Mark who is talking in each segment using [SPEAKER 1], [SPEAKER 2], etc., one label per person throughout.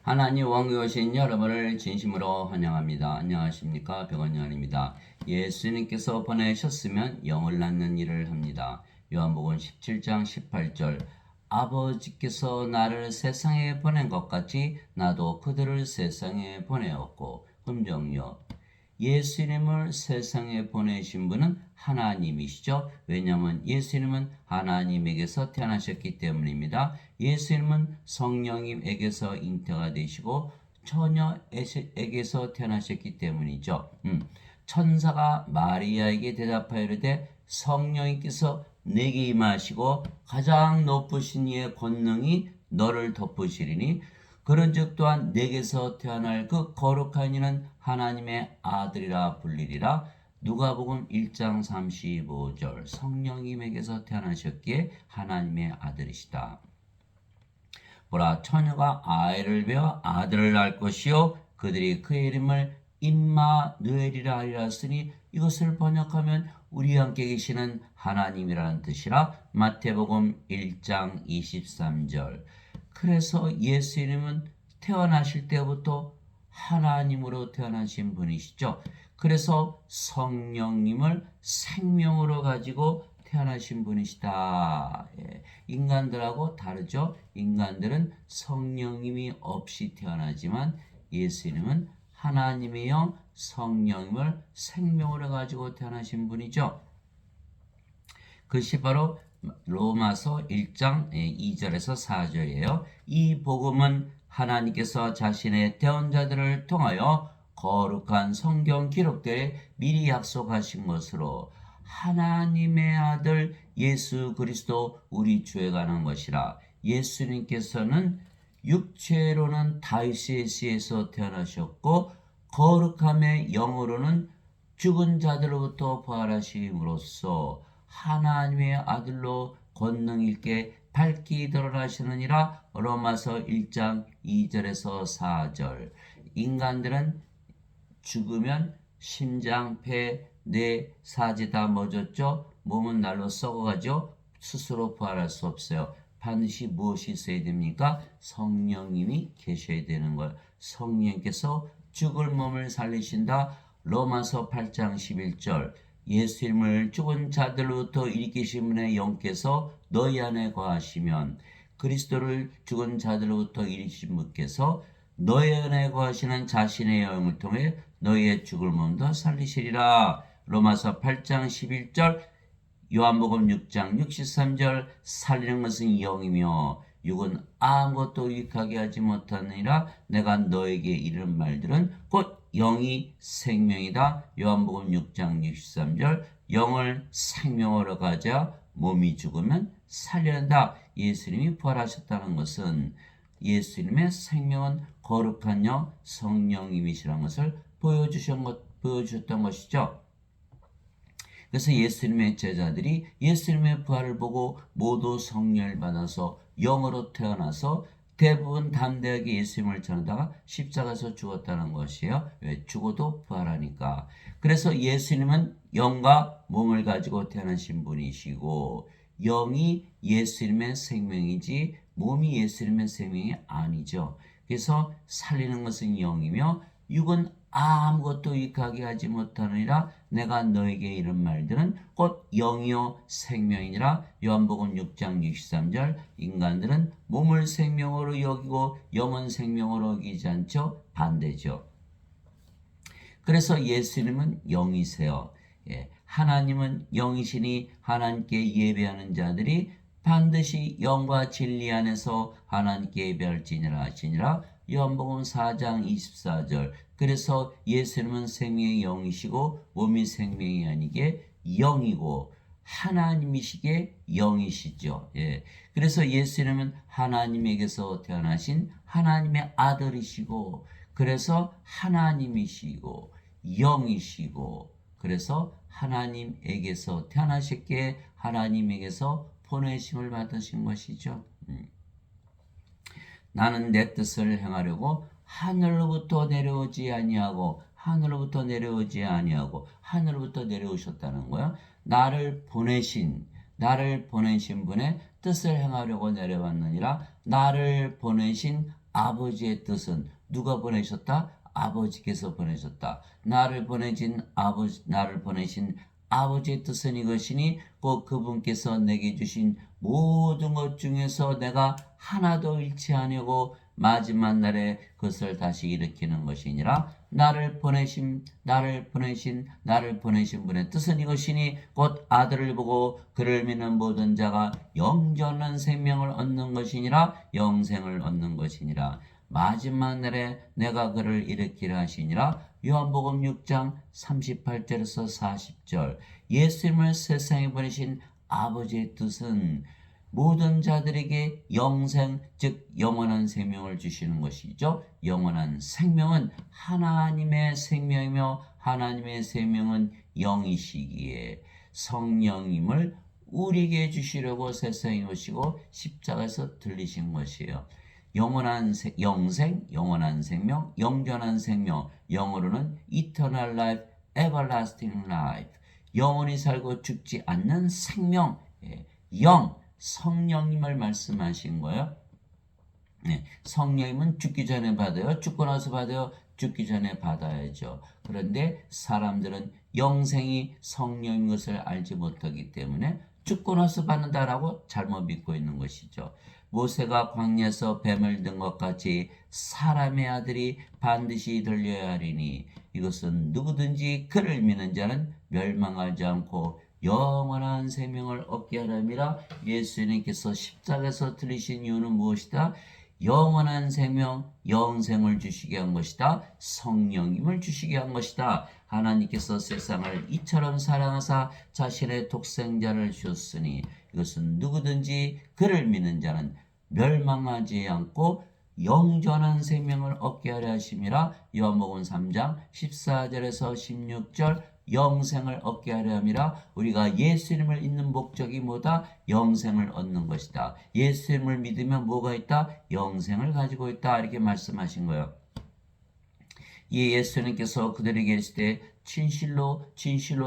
[SPEAKER 1] 하나님 왕국에 오신 여러분을 진심으로 환영합니다. 안녕하십니까? 백원영입니다. 예수님께서 보내셨으면 영을 낳는 일을 합니다. 요한복음 17장 18절 아버지께서 나를 세상에 보낸 것 같이 나도 그들을 세상에 보내었고 금정요 예수님을 세상에 보내신 분은 하나님이시죠. 왜냐하면 예수님은 하나님에게서 태어나셨기 때문입니다. 예수님은 성령님에게서 잉태가 되시고 처녀에게서 태어나셨기 때문이죠. 천사가 마리아에게 대답하여 이르되 성령님께서 내게 임하시고 가장 높으신 이의 권능이 너를 덮으시리니 그런즉 또한 내게서 태어날 그 거룩한 이는 하나님의 아들이라 불리리라. 누가복음 1장 35절 성령님에게서 태어나셨기에 하나님의 아들이시다. 보라 처녀가 아이를 베어 아들을 낳을 것이요 그들이 그의 이름을 임마누엘이라 하리라 하시니 이것을 번역하면 우리와 함께 계시는 하나님이라는 뜻이라. 마태복음 1장 23절 그래서 예수님은 태어나실 때부터 하나님으로 태어나신 분이시죠. 그래서 성령님을 생명으로 가지고 태어나신 분이시다. 인간들하고 다르죠. 인간들은 성령님이 없이 태어나지만 예수님은 하나님의 영 성령님을 생명으로 가지고 태어나신 분이죠. 그것이 바로 로마서 1장 2절에서 4절이에요. 이 복음은 하나님께서 자신의 대언자들을 통하여 거룩한 성경 기록들에 미리 약속하신 것으로 하나님의 아들 예수 그리스도 우리 주에 관한 것이라. 예수님께서는 육체로는 다윗의 씨에서 태어나셨고 거룩함의 영으로는 죽은 자들로부터 부활하심으로써 하나님의 아들로 권능 있게 밝히 드러나시느니라. 로마서 1장 2절에서 4절 인간들은 죽으면 심장, 폐, 뇌, 사지 다 멎었죠. 몸은 날로 썩어가죠. 스스로 부활할 수 없어요. 반드시 무엇이 있어야 됩니까? 성령님이 계셔야 되는 걸. 성령께서 죽을 몸을 살리신다. 로마서 8장 11절 예수님을 죽은 자들로부터 일으키신 분의 영께서 너희 안에 거하시면 그리스도를 죽은 자들로부터 일으키신 분께서 너희 안에 거하시는 자신의 영을 통해 너희의 죽을 몸도 살리시리라. 로마서 8장 11절 요한복음 6장 63절 살리는 것은 영이며 육은 아무것도 유익하게 하지 못하느니라. 내가 너에게 이른 말들은 곧 영이 생명이다. 요한복음 6장 63절 영을 생명으로 가자 몸이 죽으면 살려낸다. 예수님이 부활하셨다는 것은 예수님의 생명은 거룩한 영 성령님이시라는 것을 보여주셨던 것이죠. 그래서 예수님의 제자들이 예수님의 부활을 보고 모두 성령을 받아서 영으로 태어나서 대부분 담대하게 예수님을 전하다가 십자가에서 죽었다는 것이에요. 왜? 죽어도 부활하니까. 그래서 예수님은 영과 몸을 가지고 태어나신 분이시고 영이 예수님의 생명이지 몸이 예수님의 생명이 아니죠. 그래서 살리는 것은 영이며 육은 아무것도 유익하게 하지 못하느니라. 내가 너에게 이런 말들은 곧 영이요 생명이니라. 요한복음 6장 63절 인간들은 몸을 생명으로 여기고 영은 생명으로 여기지 않죠. 반대죠. 그래서 예수님은 영이세요. 하나님은 영이시니 하나님께 예배하는 자들이 반드시 영과 진리 안에서 하나님께 예배할지니라 하시니라. 요한복음 4장 24절 그래서 예수님은 생명의 영이시고 몸이 생명이 아니게 영이고 하나님이시게 영이시죠. 그래서 예수님은 하나님에게서 태어나신 하나님의 아들이시고 그래서 하나님이시고 영이시고 그래서 하나님에게서 태어나셨기에 하나님에게서 보내심을 받으신 것이죠. 나는 내 뜻을 행하려고 하늘로부터 내려오지 아니하고 하늘로부터 내려오셨다는 거야. 나를 보내신 분의 뜻을 행하려고 내려왔느니라. 나를 보내신 아버지의 뜻은 누가 보내셨다? 아버지께서 보내셨다. 나를 보내신 아버지의 뜻은 이것이니 곧 그분께서 내게 주신 모든 것 중에서 내가 하나도 잃지 아니하고 마지막 날에 그것을 다시 일으키는 것이니라. 나를 보내신 분의 뜻은 이것이니 곧 아들을 보고 그를 믿는 모든 자가 영원한 생명을 얻는 것이니라. 영생을 얻는 것이니라. 마지막 날에 내가 그를 일으키라 하시니라. 요한복음 6장 38절에서 40절. 예수님을 세상에 보내신 아버지의 뜻은 모든 자들에게 영생, 즉 영원한 생명을 주시는 것이죠. 영원한 생명은 하나님의 생명이며 하나님의 생명은 영이시기에 성령님을 우리에게 주시려고 세상에 오시고 십자가에서 들리신 것이에요. 영원한 영생, 영원한 생명, 영전한 생명, 영어로는 eternal life, everlasting life. 영원히 살고 죽지 않는 생명, 영, 성령님을 말씀하신 거예요. 네, 성령님은 죽기 전에 받아요. 죽고 나서 받아요. 죽기 전에 받아야죠. 그런데 사람들은 영생이 성령인 것을 알지 못하기 때문에 죽고 나서 받는다라고 잘못 믿고 있는 것이죠. 모세가 광야에서 뱀을 든 것 같이 사람의 아들이 반드시 들려야 하리니 이것은 누구든지 그를 믿는 자는 멸망하지 않고 영원한 생명을 얻게 하람이라. 예수님께서 십자가에서 들리신 이유는 무엇이다? 영원한 생명, 영생을 주시게 한 것이다. 성령님을 주시게 한 것이다. 하나님께서 세상을 이처럼 사랑하사 자신의 독생자를 주셨으니 이것은 누구든지 그를 믿는 자는 멸망하지 않고 영전한 생명을 얻게 하려 하심이라. 요한복음 3장 14절에서 16절. 영생을 얻게 하려 함이라. 우리가 예수님을 믿는 목적이 뭐다? 영생을 얻는 것이다. 예수님을 믿으면 뭐가 있다? 영생을 가지고 있다. 이렇게 말씀하신 거예요. 이 예수님께서 그들에게 이르실 때 진실로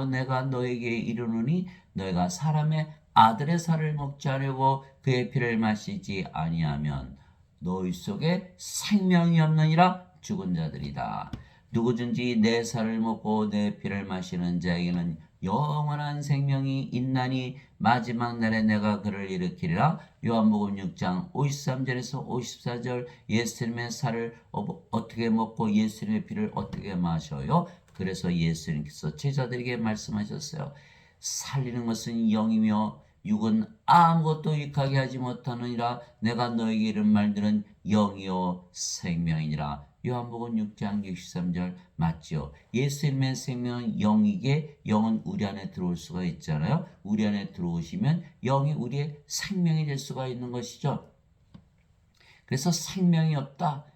[SPEAKER 1] 내가 너에게 이르노니 너희가 사람의 아들의 살을 먹지 않으려고 그의 피를 마시지 아니하면 너희 속에 생명이 없느니라. 죽은 자들이다. 누구든지 내 살을 먹고 내 피를 마시는 자에게는 영원한 생명이 있나니 마지막 날에 내가 그를 일으키리라. 요한복음 6장 53절에서 54절. 예수님의 살을 어떻게 먹고 예수님의 피를 어떻게 마셔요? 그래서 예수님께서 제자들에게 말씀하셨어요. 살리는 것은 영이며 육은 아무것도 유익하게 하지 못하느니라. 내가 너에게 이른 말들은 영이요 생명이니라. 요한복음 6장 63절 맞죠? 예수님의 생명은 영이게 영은 우리 안에 들어올 수가 있잖아요. 우리 안에 들어오시면 영이 우리의 생명이 될 수가 있는 것이죠. 그래서 생명이 없다.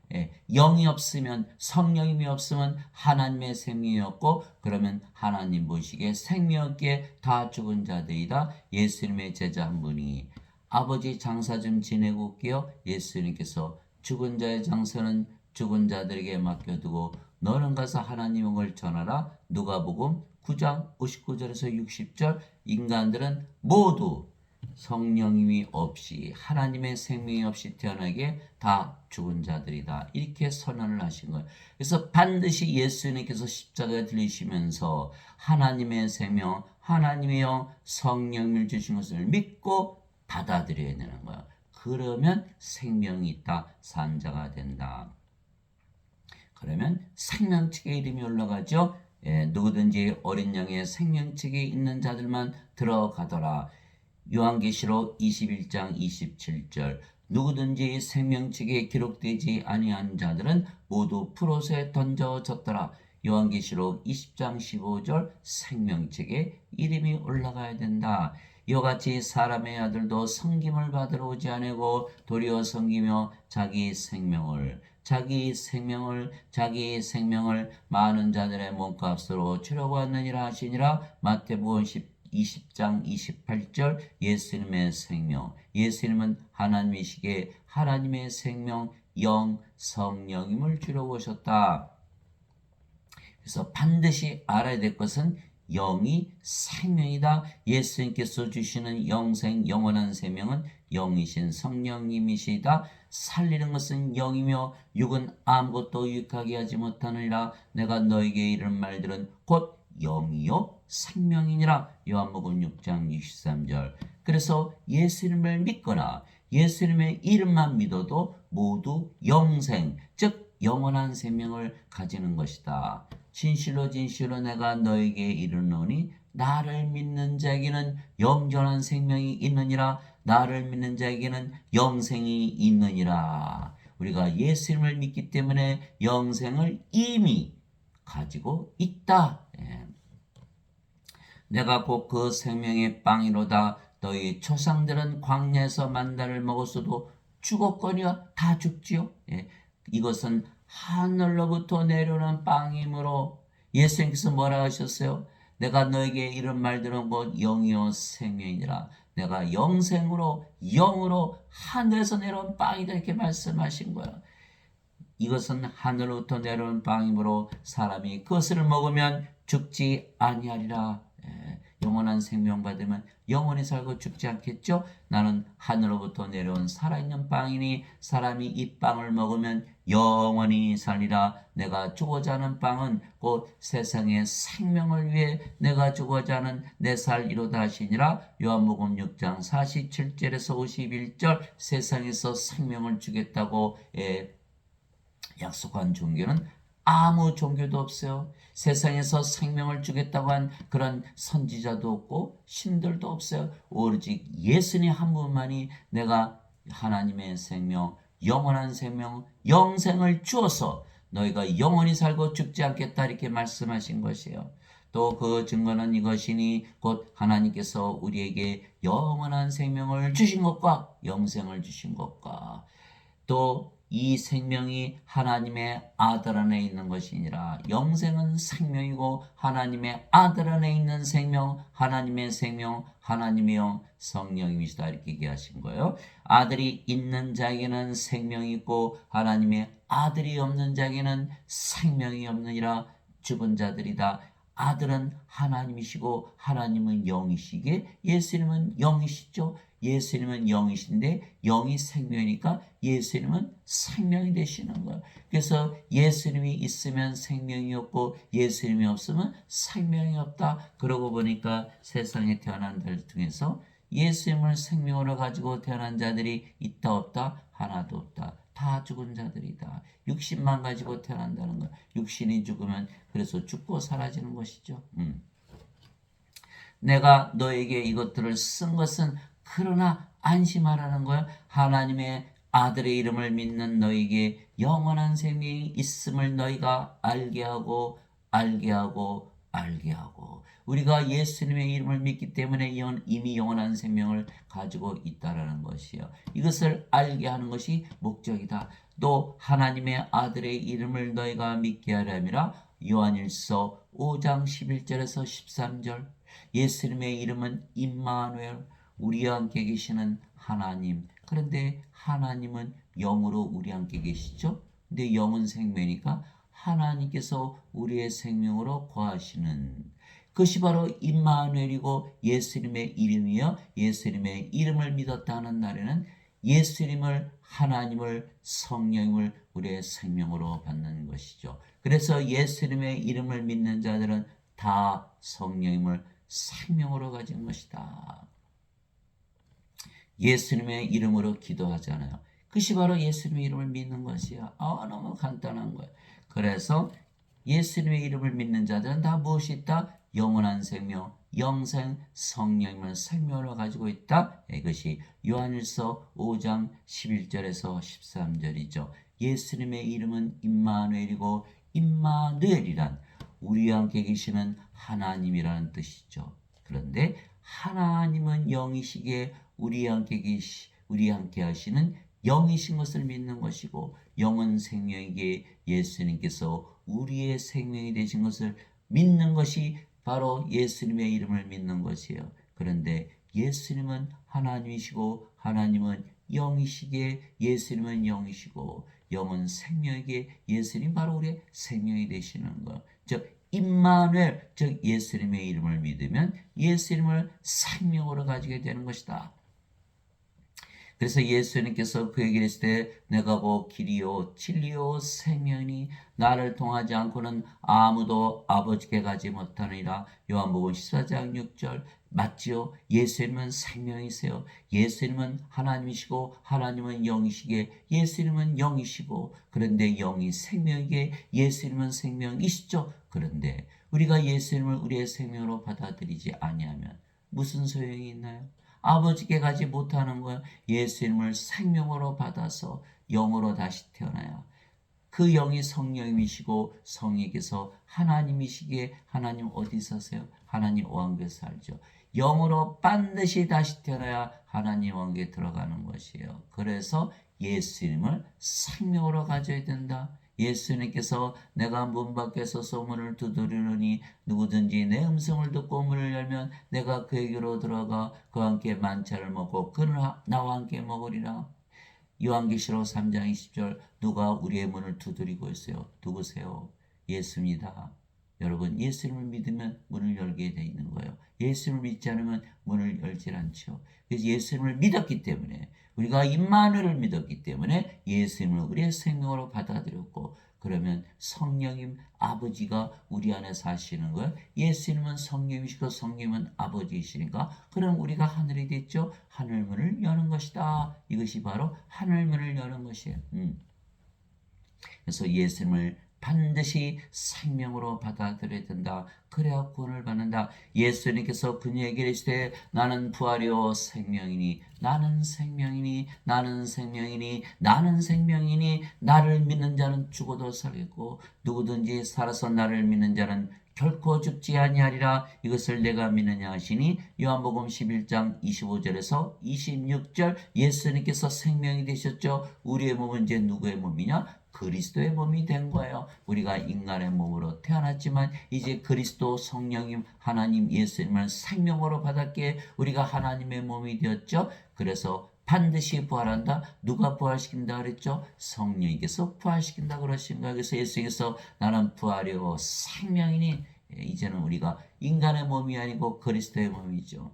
[SPEAKER 1] 영이 없으면 성령님이 없으면 하나님의 생명이 없고 그러면 하나님 보시기에 생명 없기에 다 죽은 자들이다. 예수님의 제자 한 분이 아버지 장사 좀 지내고 올게요. 예수님께서 죽은 자의 장사는 죽은 자들에게 맡겨두고 너는 가서 하나님의 걸 전하라. 누가복음 9장 59절에서 60절. 인간들은 모두 성령님이 없이 하나님의 생명이 없이 태어나게 다 죽은 자들이다. 이렇게 선언을 하신 거예요. 그래서 반드시 예수님께서 십자가에 들리시면서 하나님의 생명, 하나님의 영, 성령을 주신 것을 믿고 받아들여야 되는 거예요. 그러면 생명이 있다. 산자가 된다. 그러면 생명책에 이름이 올라가죠. 누구든지 어린 양의 생명책에 있는 자들만 들어가더라. 요한계시록 21장 27절. 누구든지 생명책에 기록되지 아니한 자들은 모두 푸롯에 던져졌더라. 요한계시록 20장 15절. 생명책에 이름이 올라가야 된다. 이와 같이 사람의 아들도 섬김을 받으러 오지 아니고 도리어 섬기며 자기 생명을 많은 자들의 몸값으로 주려고 왔느니라 하시니라. 마태복음 20장 28절. 예수님의 생명. 예수님은 하나님이시기에 하나님의 생명, 영, 성령님을 주려고 오셨다. 그래서 반드시 알아야 될 것은 영이 생명이다. 예수님께서 주시는 영생, 영원한 생명은 영이신 성령님이시다. 살리는 것은 영이며 육은 아무것도 유익하게 하지 못하느니라. 내가 너에게 이런 말들은 곧 영이요 생명이니라. 요한복음 6장 63절. 그래서 예수님을 믿거나 예수님의 이름만 믿어도 모두 영생, 즉 영원한 생명을 가지는 것이다. 진실로 진실로 내가 너에게 이르노니 나를 믿는 자에게는 영원한 생명이 있느니라. 나를 믿는 자에게는 영생이 있느니라. 우리가 예수님을 믿기 때문에 영생을 이미 가지고 있다. 내가 곧 그 생명의 빵이로다. 너희 조상들은 광야에서 만나를 먹었어도 죽었거니와 다 죽지요. 이것은 하늘로부터 내려오는 빵이므로 예수님께서 뭐라 하셨어요? 내가 너에게 이런 말들은 곧 영이요 생명이니라. 내가 영생으로 영으로 하늘에서 내려온 빵이다 이렇게 말씀하신 거야. 이것은 하늘로부터 내려온 빵이므로 사람이 그것을 먹으면 죽지 아니하리라. 영원한 생명 받으면 영원히 살고 죽지 않겠죠? 나는 하늘로부터 내려온 살아있는 빵이니 사람이 이 빵을 먹으면 영원히 살리라. 내가 주고자 하는 빵은 곧 세상의 생명을 위해 내가 주고자 하는 내 살이로다 하시니라. 요한복음 6장 47절에서 51절. 세상에서 생명을 주겠다고 약속한 종교는 아무 종교도 없어요. 세상에서 생명을 주겠다고 한 그런 선지자도 없고 신들도 없어요. 오로지 예수님 한 분만이 내가 하나님의 생명, 영원한 생명, 영생을 주어서 너희가 영원히 살고 죽지 않겠다 이렇게 말씀하신 것이에요. 또 그 증거는 이것이니 곧 하나님께서 우리에게 영원한 생명을 주신 것과 영생을 주신 것과 또 이 생명이 하나님의 아들 안에 있는 것이니라. 영생은 생명이고 하나님의 아들 안에 있는 생명, 하나님의 생명, 하나님의 영, 성령님이시다 이렇게 얘기하신 거예요. 아들이 있는 자에게는 생명이 있고 하나님의 아들이 없는 자에게는 생명이 없느니라. 죽은 자들이다. 아들은 하나님이시고 하나님은 영이시기에 예수님은 영이시죠. 예수님은 영이신데 영이 생명이니까 예수님은 생명이 되시는 거예요. 그래서 예수님이 있으면 생명이 없고 예수님이 없으면 생명이 없다. 그러고 보니까 세상에 태어난 들 중에서 예수님을 생명으로 가지고 태어난 자들이 있다 없다? 하나도 없다. 다 죽은 자들이다. 육신만 가지고 태어난다는 거. 육신이 죽으면 그래서 죽고 사라지는 것이죠. 내가 너에게 이것들을 쓴 것은 그러나 안심하라는 거야. 하나님의 아들의 이름을 믿는 너에게 영원한 생명이 있음을 너희가 알게 하고 알게 하고 알게 하고. 우리가 예수님의 이름을 믿기 때문에 이미 영원한 생명을 가지고 있다라는 것이요. 이것을 알게 하는 것이 목적이다. 또 하나님의 아들의 이름을 너희가 믿게 하려니라. 요한일서 5장 11절에서 13절. 예수님의 이름은 임마누엘, 우리와 함께 계시는 하나님. 그런데 하나님은 영으로 우리 함께 계시죠. 근데 영은 생명이니까 하나님께서 우리의 생명으로 거하시는 그것이 바로 임마누엘이고 예수님의 이름이요. 예수님의 이름을 믿었다는 날에는 예수님을, 하나님을, 성령님을 우리의 생명으로 받는 것이죠. 그래서 예수님의 이름을 믿는 자들은 다 성령님을 생명으로 가진 것이다. 예수님의 이름으로 기도하잖아요. 그것이 바로 예수님의 이름을 믿는 것이야. 너무 간단한 거예요. 그래서 예수님의 이름을 믿는 자들은 다 무엇이 있다? 영원한 생명, 영생, 성령님을 생명으로 가지고 있다. 이것이 요한일서 5장 11절에서 13절이죠. 예수님의 이름은 임마누엘이고 임마누엘이란 우리와 함께 계시는 하나님이라는 뜻이죠. 그런데 하나님은 영이시기에 우리와 함께 하시는 영이신 것을 믿는 것이고 영은 생명이기에 예수님께서 우리의 생명이 되신 것을 믿는 것이 바로 예수님의 이름을 믿는 것이에요. 그런데 예수님은 하나님이시고 하나님은 영이시기에 예수님은 영이시고 영은 생명이기에 예수님 바로 우리의 생명이 되시는 것. 즉 임마누엘, 즉 예수님의 이름을 믿으면 예수님을 생명으로 가지게 되는 것이다. 그래서 예수님께서 그에게 이르실 때 내가 곧 길이요 진리요 생명이니 나를 통하지 않고는 아무도 아버지께 가지 못하느니라. 요한복음 14장 6절. 맞지요? 예수님은 생명이세요. 예수님은 하나님이시고 하나님은 영이시기에 예수님은 영이시고, 그런데 영이 생명이기에 예수님은 생명이시죠. 그런데 우리가 예수님을 우리의 생명으로 받아들이지 아니하면 무슨 소용이 있나요? 아버지께 가지 못하는 거야. 예수님을 생명으로 받아서 영으로 다시 태어나야 그 영이 성령이시고 성령께서 하나님이시기에, 하나님 어디 사세요? 하나님 왕국에서 살죠. 영으로 반드시 다시 태어나야 하나님 왕국에 들어가는 것이에요. 그래서 예수님을 생명으로 가져야 된다. 예수님께서 내가 문 밖에 서서 문을 두드리노니 누구든지 내 음성을 듣고 문을 열면 내가 그에게로 들어가 그와 함께 만찬을 먹고 그는 나와 함께 먹으리라. 요한계시록 3장 20절. 누가 우리의 문을 두드리고 있어요? 누구세요? 예수입니다. 여러분, 예수님을 믿으면 문을 열게 돼 있는 거예요. 예수님을 믿지 않으면 문을 열질 않죠. 그래서 예수님을 믿었기 때문에, 우리가 임마누엘을 믿었기 때문에 예수님을 우리의 생명으로 받아들였고, 그러면 성령님 아버지가 우리 안에 사시는 거예요. 예수님은 성령이시고 성령은 아버지이시니까 그럼 우리가 하늘이 됐죠. 하늘문을 여는 것이다. 이것이 바로 하늘문을 여는 것이에요. 그래서 예수님을 반드시 생명으로 받아들여야 된다. 그래야 구원을 받는다. 예수님께서 그녀에게 이르시되 나는 부활이요 생명이니 나는 생명이니 나는 생명이니 나는 생명이니 나를 믿는 자는 죽어도 살겠고 누구든지 살아서 나를 믿는 자는 결코 죽지 아니하리라. 이것을 내가 믿느냐 하시니 요한복음 11장 25절에서 26절. 예수님께서 생명이 되셨죠. 우리의 몸은 이제 누구의 몸이냐? 그리스도의 몸이 된 거예요. 우리가 인간의 몸으로 태어났지만 이제 그리스도 성령님 하나님 예수님을 생명으로 받았기에 우리가 하나님의 몸이 되었죠. 그래서 반드시 부활한다. 누가 부활시킨다 그랬죠? 성령님께서 부활시킨다 그러신 거예요. 그래서 예수님께서 나는 부활이요 생명이니, 이제는 우리가 인간의 몸이 아니고 그리스도의 몸이죠.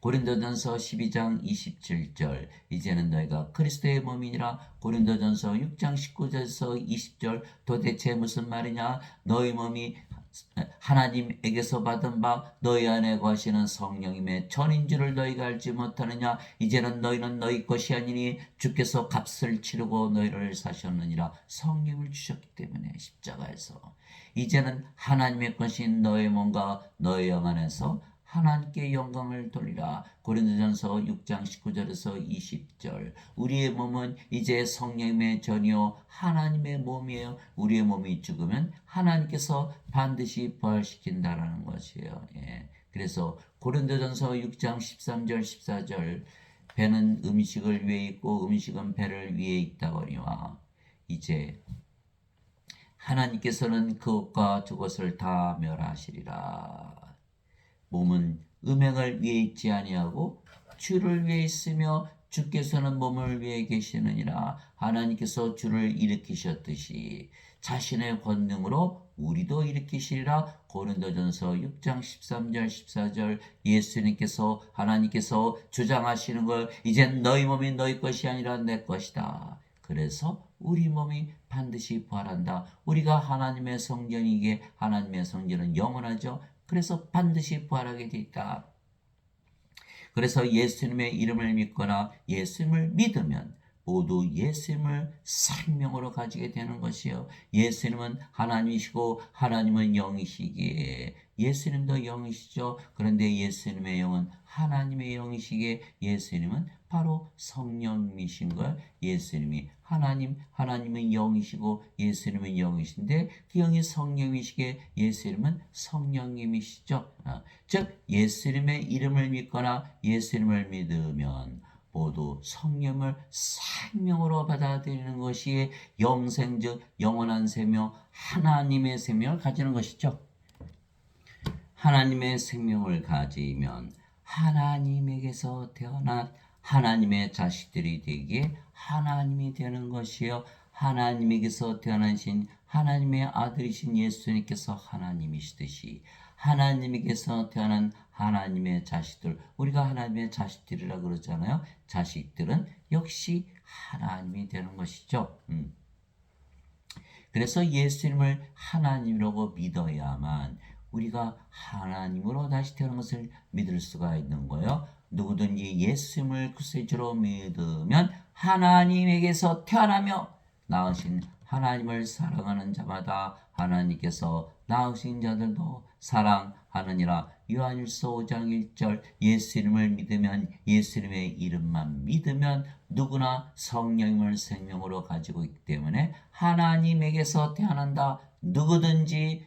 [SPEAKER 1] 고린도전서 12장 27절. 이제는 너희가 그리스도의 몸이니라. 고린도전서 6장 19절에서 20절. 도대체 무슨 말이냐? 너희 몸이 하나님에게서 받은 바 너희 안에 거하시는 성령님의 전인 줄을 너희가 알지 못하느냐? 이제는 너희는 너희 것이 아니니 주께서 값을 치르고 너희를 사셨느니라. 성령을 주셨기 때문에 십자가에서 이제는 하나님의 것인 너의 몸과 너의 영 안에서 하나님께 영광을 돌리라. 고린도전서 6장 19절에서 20절. 우리의 몸은 이제 성령님의 전이요 하나님의 몸이에요. 우리의 몸이 죽으면 하나님께서 반드시 부활시킨다라는 것이에요. 그래서 고린도전서 6장 13절 14절. 배는 음식을 위해 있고 음식은 배를 위해 있다거니와. 이제 하나님께서는 그것과 저것을 다 멸하시리라. 몸은 음행을 위해 있지 아니하고 주를 위해 있으며 주께서는 몸을 위해 계시느니라. 하나님께서 주를 일으키셨듯이 자신의 권능으로 우리도 일으키시리라. 고린도전서 6장 13절 14절. 예수님께서 하나님께서 주장하시는 걸 이젠 너희 몸이 너희 것이 아니라 내 것이다. 그래서 우리 몸이 반드시 부활한다. 우리가 하나님의 성전이기에 하나님의 성전은 영원하죠. 그래서 반드시 부활하게 돼 있다. 그래서 예수님의 이름을 믿거나 예수님을 믿으면 모두 예수님을 생명으로 가지게 되는 것이요. 예수님은 하나님이시고 하나님은 영이시기에 예수님도 영이시죠. 그런데 예수님의 영은 하나님의 영이시기에 예수님은 바로 성령이신 걸. 예수님이 하나님은 영이시고 예수님은 영이신데 그 영이 성령이시기에 예수님은 성령님이시죠. 즉 예수님의 이름을 믿거나 예수님을 믿으면 모두 성령을 생명으로 받아들이는 것이 영생 즉 영원한 생명, 하나님의 생명을 가지는 것이죠. 하나님의 생명을 가지면 하나님에게서 태어난 하나님의 자식들이 되기에 하나님이 되는 것이요. 하나님에게서 태어나신 하나님의 아들이신 예수님께서 하나님이시듯이 하나님에게서 태어난 하나님의 자식들, 우리가 하나님의 자식들이라 그러잖아요. 자식들은 역시 하나님이 되는 것이죠. 그래서 예수님을 하나님이라고 믿어야만 우리가 하나님으로 다시 태어난 것을 믿을 수가 있는 거예요. 누구든지 예수님을 구세주로 믿으면 하나님에게서 태어나며 낳으신 하나님을 사랑하는 자마다 하나님께서 낳으신 자들도 사랑하느니라. 요한일서 5장 1절. 예수님을 믿으면, 예수님의 이름만 믿으면 누구나 성령님을 생명으로 가지고 있기 때문에 하나님에게서 태어난다. 누구든지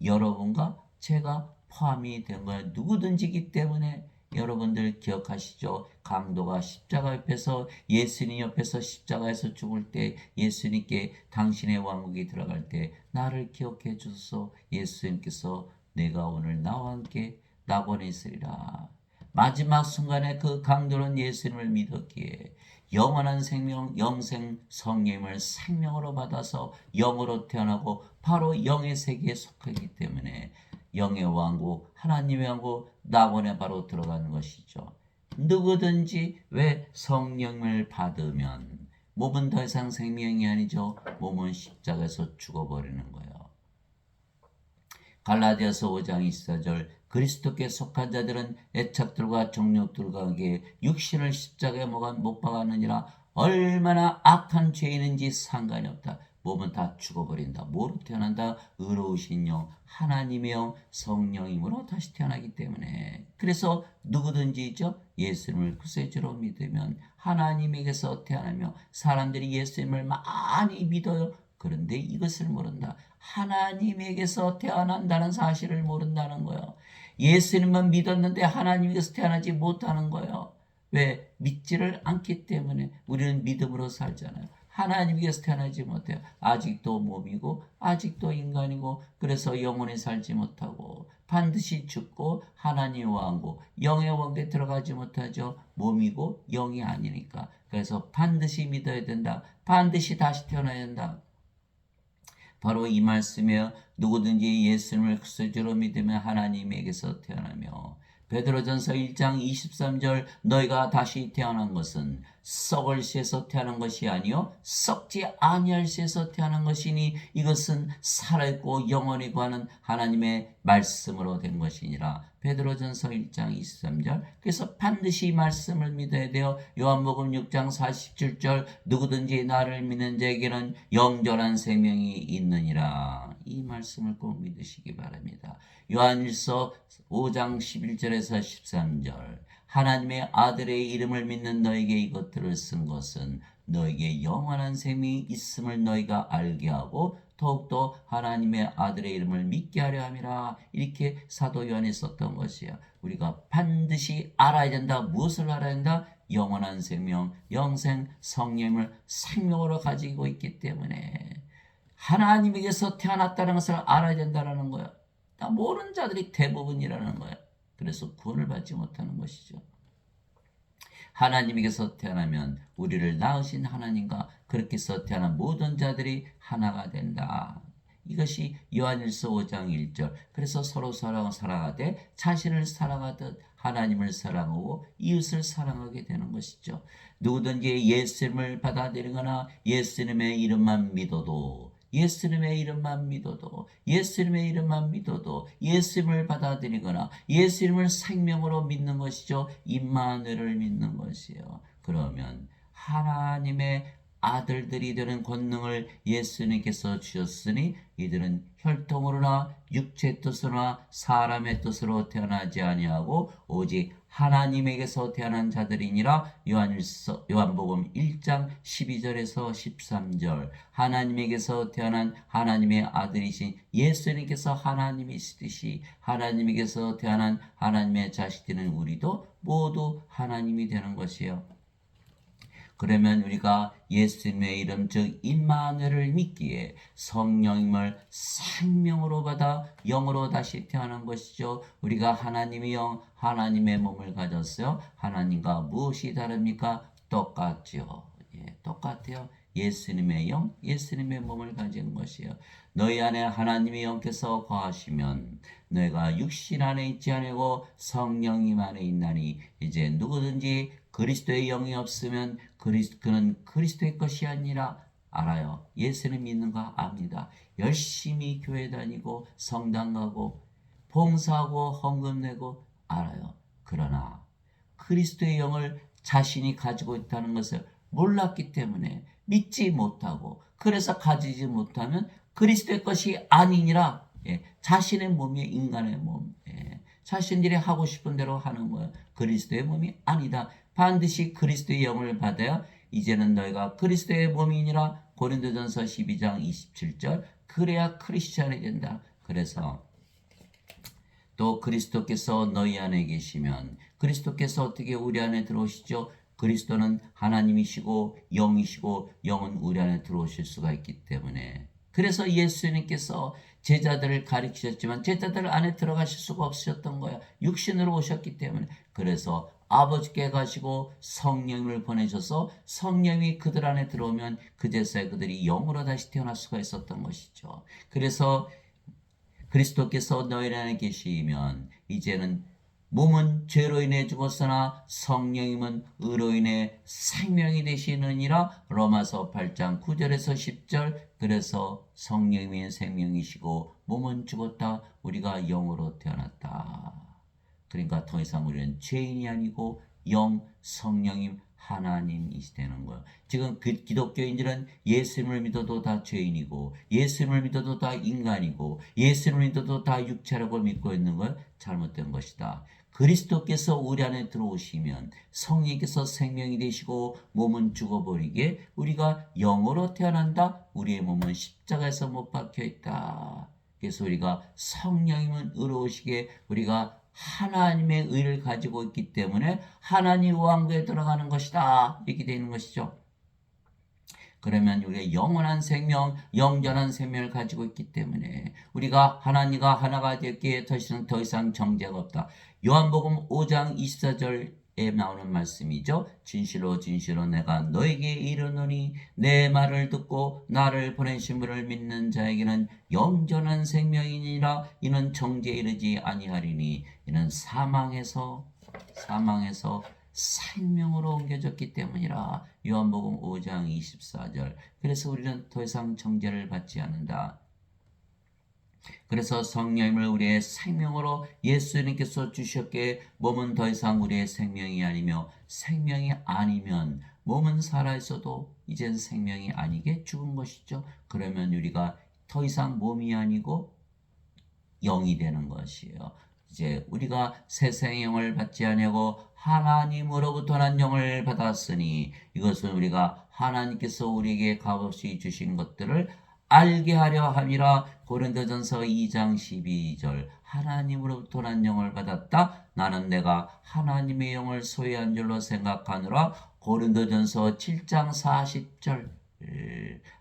[SPEAKER 1] 여러분과 제가 포함이 된 거예요. 누구든지기 때문에. 여러분들 기억하시죠? 강도가 십자가 옆에서, 예수님 옆에서 십자가에서 죽을 때 예수님께 당신의 왕국에 들어갈 때 나를 기억해 주소서. 예수님께서 내가 오늘 나와 함께 낙원에 있으리라. 마지막 순간에 그 강도는 예수님을 믿었기에 영원한 생명, 영생 성령을 생명으로 받아서 영으로 태어나고 바로 영의 세계에 속하기 때문에 영의 왕국, 하나님의 왕국, 낙원에 바로 들어가는 것이죠. 누구든지 왜 성령을 받으면 몸은 더 이상 생명이 아니죠. 몸은 십자가에서 죽어버리는 거예요. 갈라디아서 5장 24절. 그리스도께 속한 자들은 애착들과 정욕들과 함께 육신을 십자가에 못 박았느니라. 얼마나 악한 죄인인지 상관이 없다. 몸은 다 죽어버린다. 뭐로 태어난다? 의로우신 영, 하나님의 영, 성령임으로 다시 태어나기 때문에. 그래서 누구든지죠, 예수님을 구세주로 믿으면 하나님에게서 태어나며, 사람들이 예수님을 많이 믿어요. 그런데 이것을 모른다. 하나님에게서 태어난다는 사실을 모른다는 거예요. 예수님만 믿었는데 하나님에게서 태어나지 못하는 거예요. 왜? 믿지를 않기 때문에. 우리는 믿음으로 살잖아요. 하나님께서 태어나지 못해요. 아직도 몸이고 아직도 인간이고, 그래서 영원히 살지 못하고 반드시 죽고 하나님의 왕국, 영의 왕국에 들어가지 못하죠. 몸이고 영이 아니니까. 그래서 반드시 믿어야 된다. 반드시 다시 태어나야 된다. 바로 이 말씀이에요. 누구든지 예수님을 구세주로 믿으면 하나님에게서 태어나며, 베드로전서 1장 23절. 너희가 다시 태어난 것은 썩을 씨에서 태어난 것이 아니요 썩지 아니할 씨에서 태어난 것이니 이것은 살아있고 영원히 구하는 하나님의 말씀으로 된 것이니라. 베드로전서 1장 23절. 그래서 반드시 이 말씀을 믿어야 돼요. 요한복음 6장 47절. 누구든지 나를 믿는 자에게는 영존한 생명이 있느니라. 이 말씀을 꼭 믿으시기 바랍니다. 요한일서 5장 11절에서 13절. 하나님의 아들의 이름을 믿는 너에게 이것들을 쓴 것은 너에게 영원한 생명이 있음을 너희가 알게 하고 더욱더 하나님의 아들의 이름을 믿게 하려 함이라. 이렇게 사도 요한이 썼던 것이야. 우리가 반드시 알아야 된다. 무엇을 알아야 된다? 영원한 생명, 영생 성령을 생명으로 가지고 있기 때문에 하나님에게서 태어났다는 것을 알아야 된다는 거야. 다 모르는 자들이 대부분이라는 거야. 그래서 구원을 받지 못하는 것이죠. 하나님에게서 태어나면 우리를 낳으신 하나님과 그렇게 해서 태어난 모든 자들이 하나가 된다. 이것이 요한일서 5장 1절. 그래서 서로 사랑하되 자신을 사랑하듯 하나님을 사랑하고 이웃을 사랑하게 되는 것이죠. 누구든지 예수님을 받아들이거나 예수님의 이름만 믿어도, 예수님의 이름만 믿어도, 예수님의 이름만 믿어도, 예수님을 받아들이거나 예수님을 생명으로 믿는 것이죠. 임마누엘을 믿는 것이에요. 그러면 하나님의 아들들이 되는 권능을 예수님께서 주셨으니 이들은 혈통으로나 육체의 뜻으로나 사람의 뜻으로 태어나지 아니하고 오직 하나님에게서 태어난 자들이니라. 요한복음 1장 12절에서 13절. 하나님에게서 태어난 하나님의 아들이신 예수님께서 하나님이시듯이 하나님에게서 태어난 하나님의 자식들은 우리도 모두 하나님이 되는 것이에요. 그러면 우리가 예수님의 이름 즉 임마누엘을 믿기에 성령임을 생명으로 받아 영으로 다시 태어난 것이죠. 우리가 하나님의 영, 하나님의 몸을 가졌어요. 하나님과 무엇이 다릅니까? 똑같죠. 예, 똑같아요. 예수님의 영, 예수님의 몸을 가진 것이에요. 너희 안에 하나님의 영께서 거하시면 너희가 육신 안에 있지 아니고 성령님 안에 있나니 이제 누구든지 그리스도의 영이 없으면 그는 그리스도의 것이 아니라 알아요. 예수님 믿는 거 압니다. 열심히 교회 다니고 성당 가고 봉사하고 헌금 내고 알아요. 그러나 그리스도의 영을 자신이 가지고 있다는 것을 몰랐기 때문에 믿지 못하고 그래서 가지지 못하면 그리스도의 것이 아니니라. 예, 자신의 몸이 인간의 몸, 예, 자신들이 하고 싶은 대로 하는 거예요. 그리스도의 몸이 아니다. 반드시 그리스도의 영을 받아야 이제는 너희가 그리스도의 몸이니라. 고린도전서 12장 27절. 그래야 크리스찬이 된다. 그래서 또 그리스도께서 너희 안에 계시면 그리스도께서 어떻게 우리 안에 들어오시죠? 그리스도는 하나님이시고 영이시고 영은 우리 안에 들어오실 수가 있기 때문에 그래서 예수님께서 제자들을 가르치셨지만 제자들 안에 들어가실 수가 없으셨던 거예요. 육신으로 오셨기 때문에. 그래서 아버지께 가시고 성령을 보내셔서 성령이 그들 안에 들어오면 그제서야 그들이 영으로 다시 태어날 수가 있었던 것이죠. 그래서 그리스도께서 너희 안에 계시면 이제는 몸은 죄로 인해 죽었으나 성령님은 의로 인해 생명이 되시느니라. 로마서 8장 9절에서 10절. 그래서 성령님이 생명이시고 몸은 죽었다. 우리가 영으로 태어났다. 그러니까 더 이상 우리는 죄인이 아니고 영, 성령님, 하나님이시 되는 거예요. 지금 그 기독교인들은 예수님을 믿어도 다 죄인이고 예수님을 믿어도 다 인간이고 예수님을 믿어도 다 육체라고 믿고 있는 건 잘못된 것이다. 그리스도께서 우리 안에 들어오시면 성령께서 생명이 되시고 몸은 죽어버리게 우리가 영으로 태어난다. 우리의 몸은 십자가에서 못 박혀 있다. 그래서 우리가 성령님은 의로우시게 우리가 하나님의 의를 가지고 있기 때문에 하나님 왕국에 들어가는 것이다. 이렇게 되는 것이죠. 그러면 우리가 영원한 생명, 영전한 생명을 가지고 있기 때문에 우리가 하나님과 하나가 되기에 더 이상 정죄가 없다. 요한복음 5장 24절에 나오는 말씀이죠. 진실로 진실로 내가 너에게 이르노니 내 말을 듣고 나를 보내신 분을 믿는 자에게는 영전한 생명이니라. 이는 정죄에 이르지 아니하리니 이는 사망에서 생명으로 옮겨졌기 때문이라. 요한복음 5장 24절. 그래서 우리는 더 이상 정죄를 받지 않는다. 그래서 성령님을 우리의 생명으로 예수님께서 주셨기에 몸은 더 이상 우리의 생명이 아니며 생명이 아니면 몸은 살아있어도 이젠 생명이 아니게 죽은 것이죠. 그러면 우리가 더 이상 몸이 아니고 영이 되는 것이에요. 이제 우리가 세상의 영을 받지 아니하고 하나님으로부터 난 영을 받았으니 이것은 우리가 하나님께서 우리에게 값없이 주신 것들을 알게 하려 함이라. 고린도전서 2장 12절. 하나님으로부터 난 영을 받았다. 나는 내가 하나님의 영을 소유한 줄로 생각하노라. 고린도전서 7장 40절.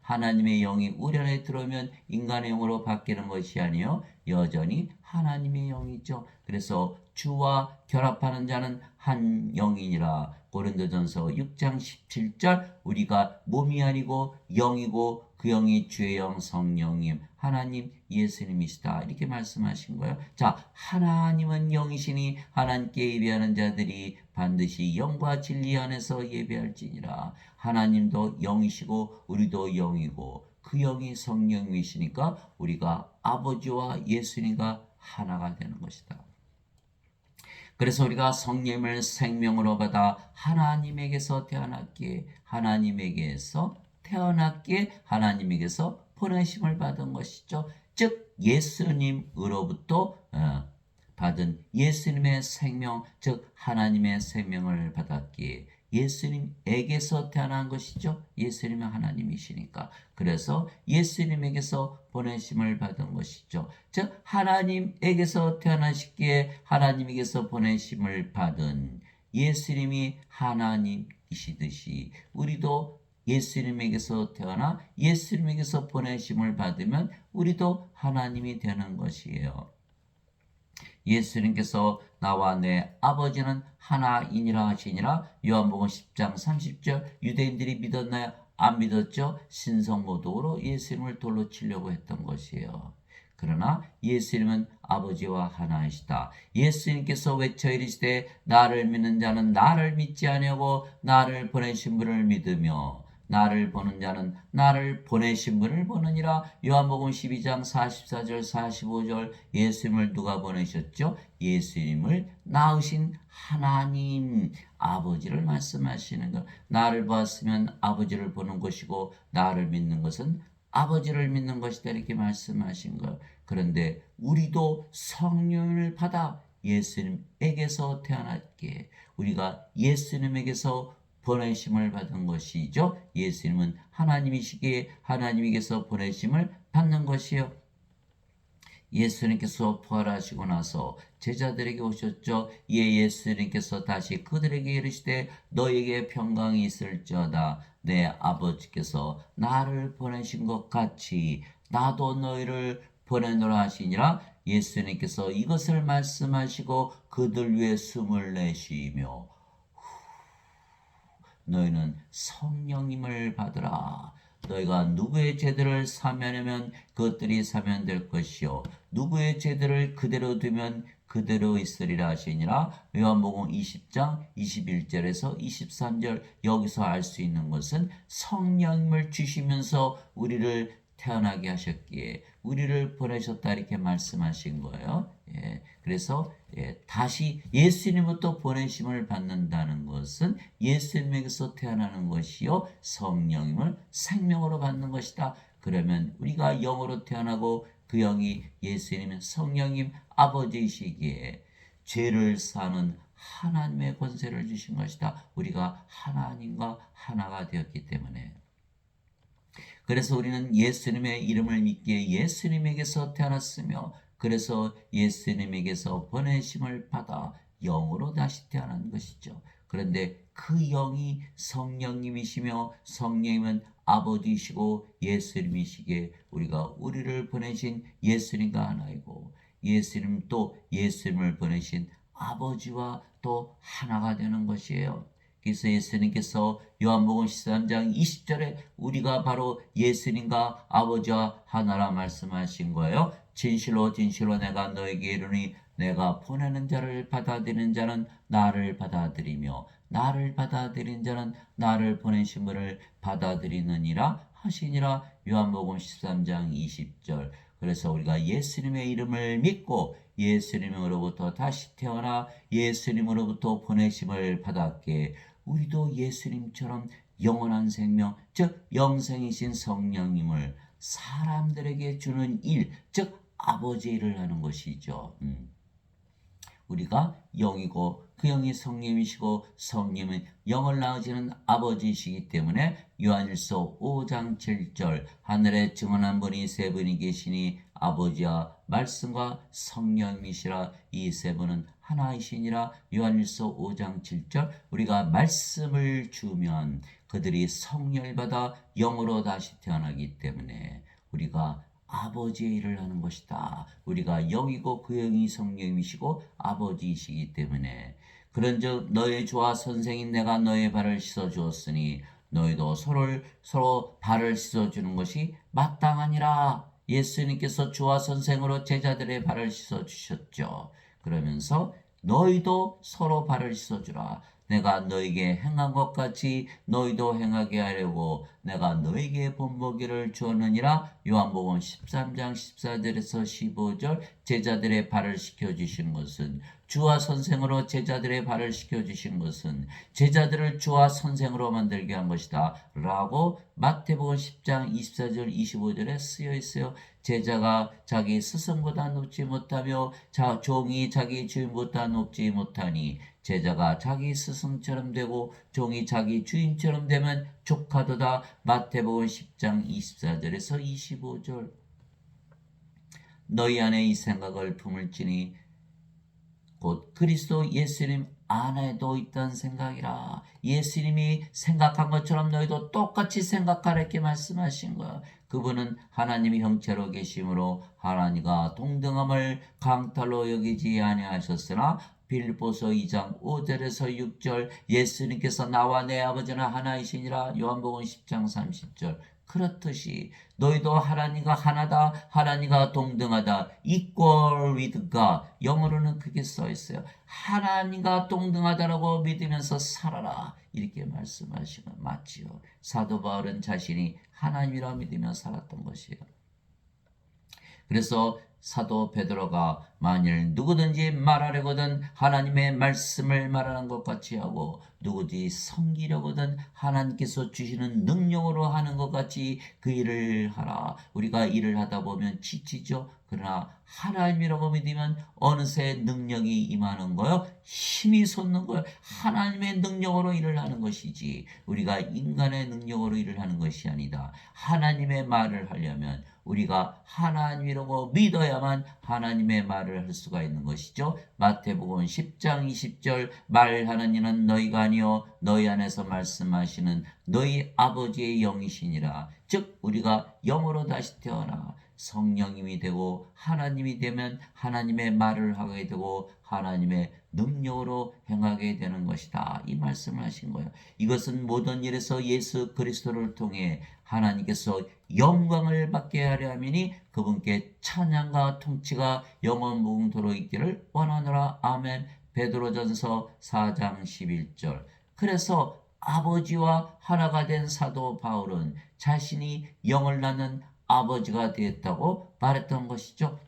[SPEAKER 1] 하나님의 영이 우리 안에 들어오면 인간의 영으로 바뀌는 것이 아니요 여전히 하나님의 영이죠. 그래서 주와 결합하는 자는 한 영이니라. 고린도전서 6장 17절. 우리가 몸이 아니고 영이고 그 영이 주의 영 성령님 하나님 예수님이시다. 이렇게 말씀하신 거예요. 자, 하나님은 영이시니 하나님께 예배하는 자들이 반드시 영과 진리 안에서 예배할지니라. 하나님도 영이시고 우리도 영이고 그 영이 성령이시니까 우리가 아버지와 예수님과 하나가 되는 것이다. 그래서 우리가 성령을 생명으로 받아 하나님에게서 하나님에게서 보내심을 받은 것이죠. 즉 예수님으로부터 받은 예수님의 생명, 즉 하나님의 생명을 받았기에 예수님에게서 태어난 것이죠. 예수님은 하나님이시니까. 그래서 예수님에게서 보내심을 받은 것이죠. 즉 하나님에게서 태어나시기에 하나님에게서 보내심을 받은 예수님이 하나님이시듯이 우리도 예수님에게서 태어나 예수님에게서 보내심을 받으면 우리도 하나님이 되는 것이에요. 예수님께서 나와 내 아버지는 하나이니라 하시니라. 요한복음 10장 30절. 유대인들이 믿었나요? 안 믿었죠. 신성모독으로 예수님을 돌로 치려고 했던 것이에요. 그러나 예수님은 아버지와 하나이시다. 예수님께서 외쳐 이르시되 나를 믿는 자는 나를 믿지 아니하고 나를 보내신 분을 믿으며 나를 보는 자는 나를 보내신 분을 보느니라. 요한복음 12장 44절 45절. 예수님을 누가 보내셨죠? 예수님을 낳으신 하나님 아버지를 말씀하시는 것. 나를 봤으면 아버지를 보는 것이고 나를 믿는 것은 아버지를 믿는 것이다 이렇게 말씀하신 것. 그런데 우리도 성령을 받아 예수님에게서 태어났기에 우리가 예수님에게서 보내심을 받은 것이죠. 예수님은 하나님이시기에 하나님에게서 보내심을 받는 것이요. 예수님께서 부활하시고 나서 제자들에게 오셨죠. 이에 예수님께서 다시 그들에게 이르시되 너에게 평강이 있을지어다. 내 아버지께서 나를 보내신 것 같이 나도 너희를 보내노라 하시니라. 예수님께서 이것을 말씀하시고 그들 위해 숨을 내쉬며 너희는 성령님을 받으라. 너희가 누구의 죄들을 사면하면 그것들이 사면될 것이요 누구의 죄들을 그대로 두면 그대로 있으리라 하시니라. 요한복음 20장 21절에서 23절. 여기서 알 수 있는 것은 성령님을 주시면서 우리를 태어나게 하셨기에 우리를 보내셨다 이렇게 말씀하신 거예요. 그래서 다시 예수님부터 보내심을 받는다는 것은 예수님에게서 태어나는 것이요 성령님을 생명으로 받는 것이다. 그러면 우리가 영으로 태어나고 그 영이 예수님은 성령님 아버지이시기에 죄를 사는 하나님의 권세를 주신 것이다. 우리가 하나님과 하나가 되었기 때문에. 그래서 우리는 예수님의 이름을 믿기에 예수님에게서 태어났으며 그래서 예수님에게서 보내심을 받아 영으로 다시 태어난 것이죠. 그런데 그 영이 성령님이시며 성령님은 아버지이시고 예수님이시기에 우리가 우리를 보내신 예수님과 하나이고 예수님 또 예수님을 보내신 아버지와 또 하나가 되는 것이에요. 그래서 예수님께서 요한복음 13장 20절에 우리가 바로 예수님과 아버지와 하나라 말씀하신 거예요. 진실로 진실로 내가 너에게 이르니 내가 보내는 자를 받아들이는 자는 나를 받아들이며 나를 받아들이는 자는 나를 보내신 분을 받아들이느니라 하시니라. 요한복음 13장 20절. 그래서 우리가 예수님의 이름을 믿고 예수님으로부터 다시 태어나 예수님으로부터 보내심을 받았기에 우리도 예수님처럼 영원한 생명, 즉 영생이신 성령님을 사람들에게 주는 일, 즉 아버지의 일을 하는 것이죠. 우리가 영이고 그 영이 성령이시고 성령은 영을 낳으시는 아버지이시기 때문에 요한일서 5장 7절 하늘에 증언한 분이 세 분이 계시니 아버지와 말씀과 성령이시라. 이 세 분은 하나이시니라. 요한일서 5장 7절. 우리가 말씀을 주면 그들이 성령을 받아 영으로 다시 태어나기 때문에 우리가 아버지의 일을 하는 것이다. 우리가 영이고 그 영이 성령이시고 아버지이시기 때문에 그런즉 너의 주와 선생인 내가 너의 발을 씻어 주었으니 너희도 서로 발을 씻어 주는 것이 마땅하니라. 예수님께서 주와 선생으로 제자들의 발을 씻어 주셨죠. 그러면서 너희도 서로 발을 씻어 주라. 내가 너에게 행한 것 같이 너희도 행하게 하려고 내가 너에게 본보기를 주었느니라. 요한복음 13장 14절에서 15절. 제자들의 발을 씻겨주신 것은 주와 선생으로 제자들의 발을 씻겨주신 것은 제자들을 주와 선생으로 만들게 한 것이다 라고 마태복음 10장 24절 25절에 쓰여 있어요. 제자가 자기 스승보다 높지 못하며 종이 자기 주인보다 높지 못하니 제자가 자기 스승처럼 되고 종이 자기 주인처럼 되면 족하도다. 마태복음 10장 24절에서 25절. 너희 안에 이 생각을 품을지니 곧 그리스도 예수님 안에도 있던 생각이라. 예수님이 생각한 것처럼 너희도 똑같이 생각하라 이렇게 말씀하신 거야. 그분은 하나님의 형체로 계심으로 하나님과 동등함을 강탈로 여기지 아니하셨으나 빌립보서 2장 5절에서 6절 예수님께서 나와 내 아버지는 하나이시니라 요한복음 10장 30절 그렇듯이 너희도 하나님과 하나다 하나님과 동등하다 equal with God 영어로는 그게 써 있어요. 하나님과 동등하다라고 믿으면서 살아라 이렇게 말씀하시면 맞지요. 사도 바울은 자신이 하나님이라 믿으며 살았던 것이에요. 그래서 사도 베드로가 만일 누구든지 말하려거든 하나님의 말씀을 말하는 것 같이 하고 누구든지 섬기려거든 하나님께서 주시는 능력으로 하는 것 같이 그 일을 하라. 우리가 일을 하다 보면 지치죠. 그러나 하나님이라고 믿으면 어느새 능력이 임하는 거요. 힘이 솟는 거요. 하나님의 능력으로 일을 하는 것이지 우리가 인간의 능력으로 일을 하는 것이 아니다. 하나님의 말을 하려면 우리가 하나님이라고 믿어야만 하나님의 말을 할 수가 있는 것이죠. 마태복음 10장 20절 말하는 이는 너희가 아니요 너희 안에서 말씀하시는 너희 아버지의 영이시니라. 즉 우리가 영으로 다시 태어나 성령님이 되고 하나님이 되면 하나님의 말을 하게 되고 하나님의 능력으로 행하게 되는 것이다. 이 말씀을 하신 거예요. 이것은 모든 일에서 예수 그리스도를 통해 하나님께서 영광을 받게 하려 함이니 그분께 찬양과 통치가 영원 무궁토록 있기를 원하노라. 아멘. 베드로전서 4장 11절. 그래서 아버지와 하나가 된 사도 바울은 자신이 영을 낳는 아버지가 되었다고 말했던 것이죠.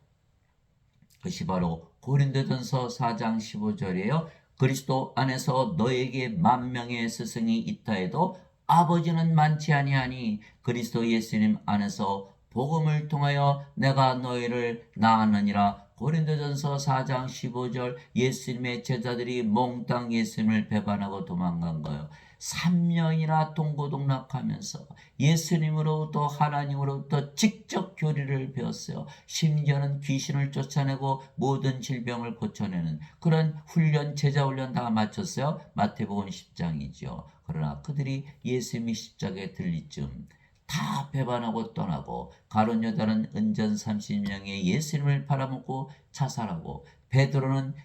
[SPEAKER 1] 그것이 바로 고린도전서 4장 15절이에요. 그리스도 안에서 너에게 만명의 스승이 있다 해도 아버지는 많지 아니하니 그리스도 예수님 안에서 복음을 통하여 내가 너희를 낳았느니라. 고린도전서 4장 15절 예수님의 제자들이 몽땅 예수님을 배반하고 도망간 거예요. 3년이나 동고동락하면서 예수님으로부터 하나님으로부터 직접 교리를 배웠어요. 심지어는 귀신을 쫓아내고 모든 질병을 고쳐내는 그런 훈련, 제자훈련 다 마쳤어요. 마태복음 10장이죠. 그러나 그들이 예수님이 십자가에 들릴 쯤 다 배반하고 떠나고 가룟 유다는 은전 30명의 예수님을 팔아먹고 자살하고 베드로는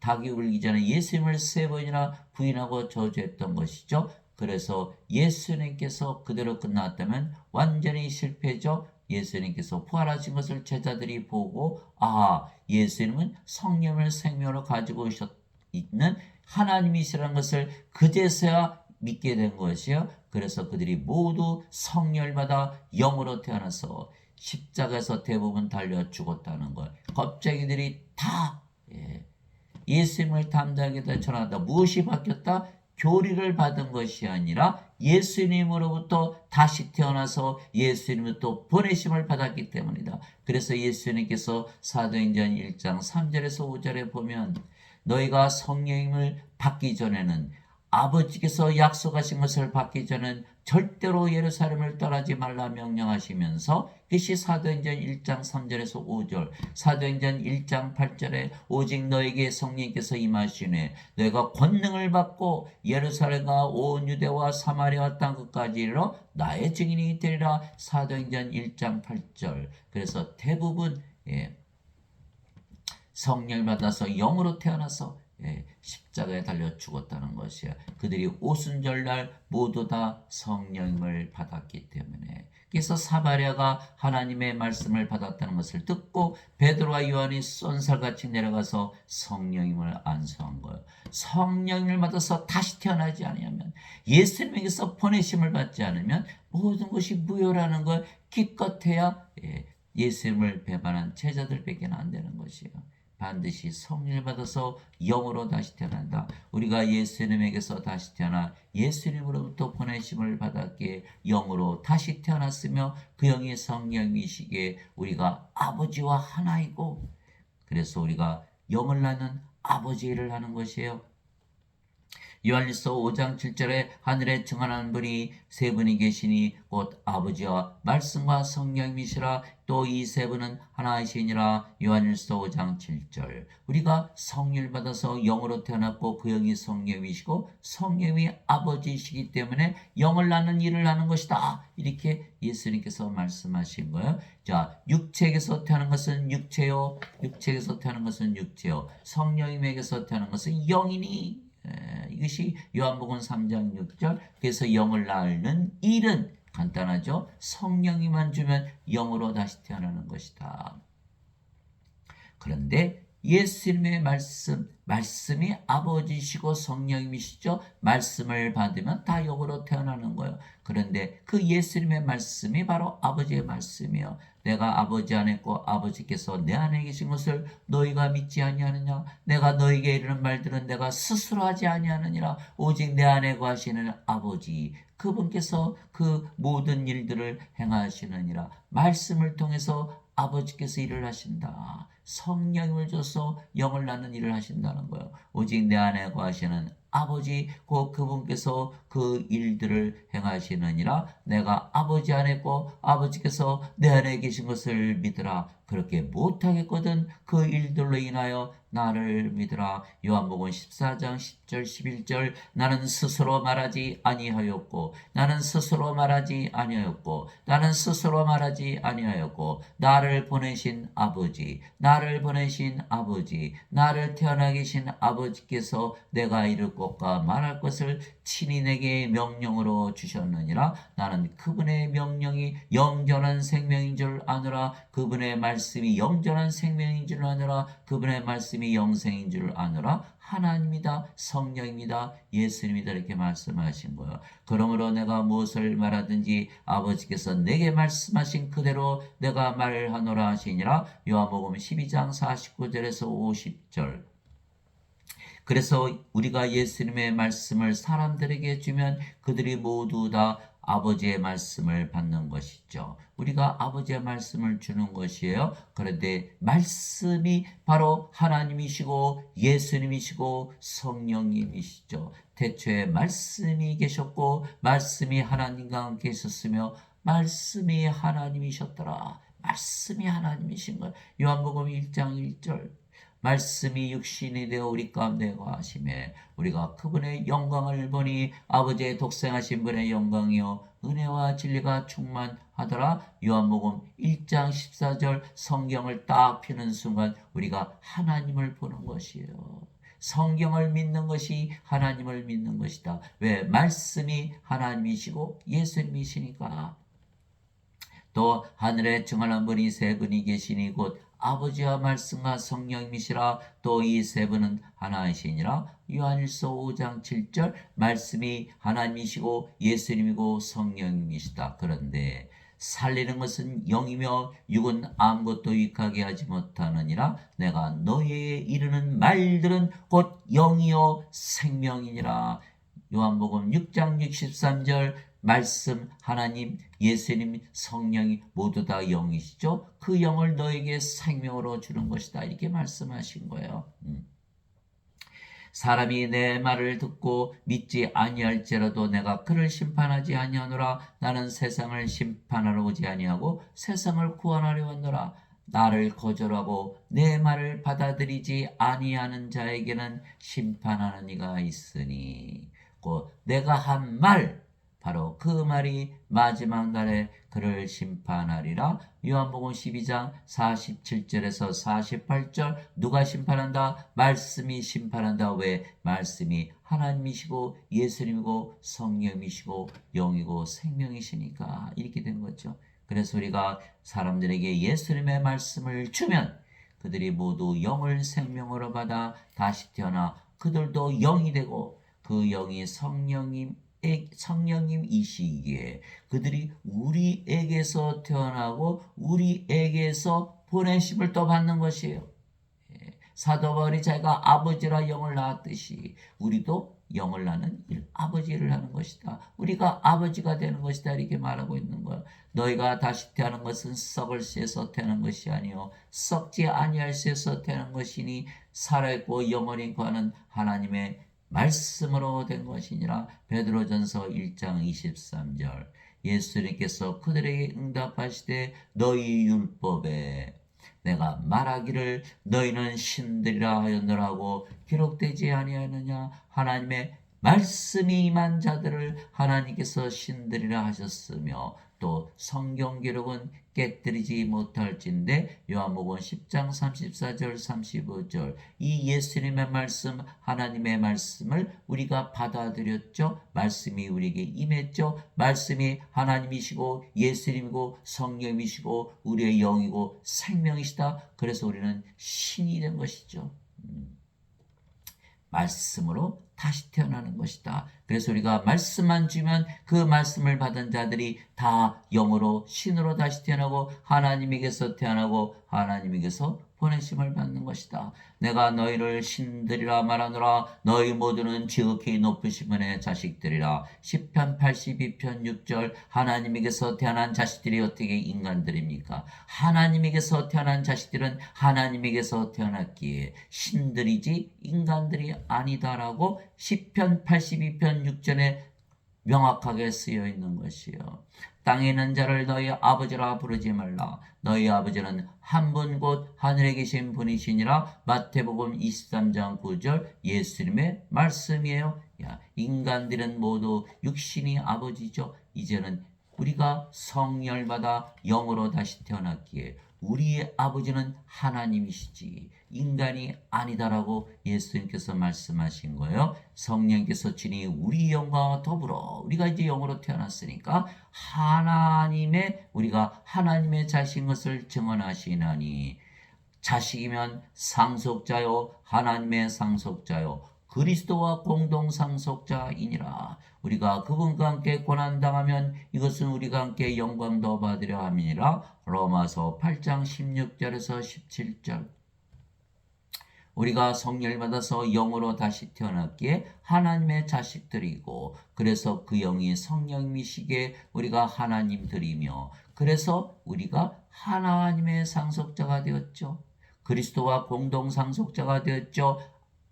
[SPEAKER 1] 닭이 울기 전에 예수님을 3번이나 부인하고 저주했던 것이죠. 그래서 예수님께서 그대로 끝났다면 완전히 실패죠. 예수님께서 부활하신 것을 제자들이 보고 예수님은 성령을 생명으로 가지고 있는 하나님이시라는 것을 그제서야 믿게 된 것이요. 그래서 그들이 모두 성령을 받아 영으로 태어나서 십자가에서 대부분 달려 죽었다는 것. 겁쟁이들이 다 예수님을 담대하게 전하다. 무엇이 바뀌었다? 교리를 받은 것이 아니라 예수님으로부터 다시 태어나서 예수님으로부터 보내심을 받았기 때문이다. 그래서 예수님께서 사도행전 1장 3절에서 5절에 보면 너희가 성령님을 받기 전에는 아버지께서 약속하신 것을 받기 전엔 절대로 예루살렘을 떠나지 말라 명령하시면서 그것이 사도행전 1장 3절에서 5절 사도행전 1장 8절에 오직 너에게 성령께서 임하시네 너희가 권능을 받고 예루살렘과 온 유대와 사마리아 땅 끝까지 이르러 나의 증인이 되리라. 사도행전 1장 8절. 그래서 대부분 성령을 받아서 영으로 태어나서 십자가에 달려 죽었다는 것이야. 그들이 오순절날 모두 다 성령을 받았기 때문에. 그래서 사마리아가 하나님의 말씀을 받았다는 것을 듣고 베드로와 요한이 쏜살같이 내려가서 성령님을 안수한 거예요. 성령을 받아서 다시 태어나지 않으면 예수님에게서 보내심을 받지 않으면 모든 것이 무효라는 걸 기껏해야 예수님을 배반한 제자들밖에 안 되는 것이에요. 반드시 성령을 받아서 영으로 다시 태어난다. 우리가 예수님에게서 다시 태어나 예수님으로부터 보내심을 받았기에 영으로 다시 태어났으며 그 영이 성령이시기에 우리가 아버지와 하나이고 그래서 우리가 영을 낳는 아버지 일을 하는 것이에요. 요한일서 5장 7절에 하늘에 증언하는 분이 세 분이 계시니 곧 아버지와 말씀과 성령이시라. 또 이 세 분은 하나이시니라. 요한일서 5장 7절. 우리가 성령을 받아서 영으로 태어났고 그 영이 성령이시고 성령이 아버지이시기 때문에 영을 낳는 일을 하는 것이다. 이렇게 예수님께서 말씀하신 거예요. 자, 육체에게서 태어난 것은 육체요. 육체에게서 태어난 것은 육체요. 성령님에게서 태어난 것은 영이니. 이것이 요한복음 3장 6절. 그래서 영을 낳는 일은 간단하죠. 성령이만 주면 영으로 다시 태어나는 것이다. 그런데 예수님의 말씀이 아버지시고 성령님이시죠. 말씀을 받으면 다 영으로 태어나는 거예요. 그런데 그 예수님의 말씀이 바로 아버지의 말씀이요. 내가 아버지 안에 있고 아버지께서 내 안에 계신 것을 너희가 믿지 아니하느냐. 내가 너희에게 이르는 말들은 내가 스스로 하지 아니하느니라. 오직 내 안에 거하시는 아버지 그분께서 그 모든 일들을 행하시느니라. 말씀을 통해서 아버지께서 일을 하신다. 성령을 줘서 영을 낳는 일을 하신다는 거예요. 오직 내 안에 거하시는 아버지 곧 그분께서 그 일들을 행하시느니라. 내가 아버지 안에 있고 아버지께서 내 안에 계신 것을 믿으라. 그렇게 못하겠거든 그 일들로 인하여 나를 믿으라. 요한복음 14장 10절 11절. 나는 스스로 말하지 아니하였고 나는 스스로 말하지 아니하였고 나는 스스로 말하지 아니하였고 나를 보내신 아버지 나를 보내신 아버지 나를 태어나게 하신 아버지께서 내가 이룰 것과 말할 것을 친히 내게 명령으로 주셨느니라. 나는 그분의 명령이 영전한 생명인 줄 아노라. 그분의 말씀이 영전한 생명인 줄 아노라. 그분의 말씀이 영생인 줄 아노라. 하나님이다. 성령입니다. 예수님이다. 이렇게 말씀하신 거예요. 그러므로 내가 무엇을 말하든지 아버지께서 내게 말씀하신 그대로 내가 말하노라 하시니라. 요한복음 12장 49절에서 50절. 그래서 우리가 예수님의 말씀을 사람들에게 주면 그들이 모두 다 아버지의 말씀을 받는 것이죠. 우리가 아버지의 말씀을 주는 것이에요. 그런데 말씀이 바로 하나님이시고 예수님이시고 성령님이시죠. 태초에 말씀이 계셨고 말씀이 하나님과 함께 있었으며 말씀이 하나님이셨더라. 말씀이 하나님이신 것. 요한복음 1장 1절. 말씀이 육신이 되어 우리 가운데 거하심에 우리가 그분의 영광을 보니 아버지의 독생하신 분의 영광이요 은혜와 진리가 충만하더라. 요한복음 1장 14절. 성경을 딱 펴는 순간 우리가 하나님을 보는 것이에요. 성경을 믿는 것이 하나님을 믿는 것이다. 왜? 말씀이 하나님이시고 예수님이시니까. 또 하늘에 증언한 분이 세 분이 계시니 곧 아버지와 말씀과 성령님이시라. 또 이 세 분은 하나이시니라. 요한일서 5장 7절. 말씀이 하나님이시고 예수님이고 성령님이시다. 그런데 살리는 것은 영이며 육은 아무것도 유익하게 하지 못하느니라. 내가 너희에게 이르는 말들은 곧 영이요 생명이니라. 요한복음 6장 63절. 말씀 하나님 예수님 성령이 모두 다 영이시죠. 그 영을 너에게 생명으로 주는 것이다. 이렇게 말씀하신 거예요. 사람이 내 말을 듣고 믿지 아니할지라도 내가 그를 심판하지 아니하노라. 나는 세상을 심판하러 오지 아니하고 세상을 구원하려 왔노라. 나를 거절하고 내 말을 받아들이지 아니하는 자에게는 심판하는 이가 있으니 곧 내가 한 말 바로 그 말이 마지막 날에 그를 심판하리라. 요한복음 12장 47절에서 48절. 누가 심판한다? 말씀이 심판한다. 왜? 말씀이 하나님이시고 예수님이고 성령이시고 영이고 생명이시니까 이렇게 된 거죠. 그래서 우리가 사람들에게 예수님의 말씀을 주면 그들이 모두 영을 생명으로 받아 다시 태어나 그들도 영이 되고 그 영이 성령님이시기에 그들이 우리에게서 태어나고 우리에게서 보내심을 또 받는 것이에요. 사도 바울이 자기가 아버지라 영을 낳았듯이 우리도 영을 낳는 아버지를 하는 것이다. 우리가 아버지가 되는 것이다. 이렇게 말하고 있는 거예요. 너희가 다시 태어난 것은 썩을 쇠에서 태어난 것이 아니요 썩지 아니할 쇠에서 태어난 것이니 살아있고 영원히 거하는 하나님의 말씀으로 된 것이니라. 베드로전서 1장 23절. 예수님께서 그들에게 응답하시되 너희 율법에 내가 말하기를 너희는 신들이라 하였느라고 기록되지 아니하느냐. 하나님의 말씀이 임한 자들을 하나님께서 신들이라 하셨으며 또 성경 기록은 깨뜨리지 못할진대. 요한복음 10장 34절 35절. 이 예수님의 말씀, 하나님의 말씀을 우리가 받아들였죠. 말씀이 우리에게 임했죠. 말씀이 하나님이시고 예수님이고 성령이시고 우리의 영이고 생명이시다. 그래서 우리는 신이 된 것이죠. 말씀으로 다시 태어나는 것이다. 그래서 우리가 말씀만 주면 그 말씀을 받은 자들이 다 영으로 신으로 다시 태어나고 하나님에게서 태어나고 하나님에게서 보내심을 받는 것이다. 내가 너희를 신들이라 말하노라. 너희 모두는 지극히 높으신 분의 자식들이라. 시편 82편 6절. 하나님에게서 태어난 자식들이 어떻게 인간들입니까? 하나님에게서 태어난 자식들은 하나님에게서 태어났기에 신들이지 인간들이 아니다라고 시편 82편 6절에 명확하게 쓰여 있는 것이요. 땅에 있는 자를 너희 아버지라 부르지 말라. 너희 아버지는 한 분 곧 하늘에 계신 분이시니라. 마태복음 23장 9절 예수님의 말씀이에요. 인간들은 모두 육신이 아버지죠. 이제는 우리가 성령을 받아 영으로 다시 태어났기에 우리의 아버지는 하나님이시지 인간이 아니다라고 예수님께서 말씀하신 거예요. 성령께서 친히 우리 영과 더불어 우리가 이제 영으로 태어났으니까 우리가 하나님의 자식인 것을 증언하시나니 자식이면 상속자요 하나님의 상속자요 그리스도와 공동 상속자이니라. 우리가 그분과 함께 고난당하면 이것은 우리가 함께 영광도 받으려 함이니라. 로마서 8장 16절에서 17절. 우리가 성령을 받아서 영으로 다시 태어났기에 하나님의 자식들이고 그래서 그 영이 성령이시기에 우리가 하나님들이며 그래서 우리가 하나님의 상속자가 되었죠. 그리스도와 공동 상속자가 되었죠.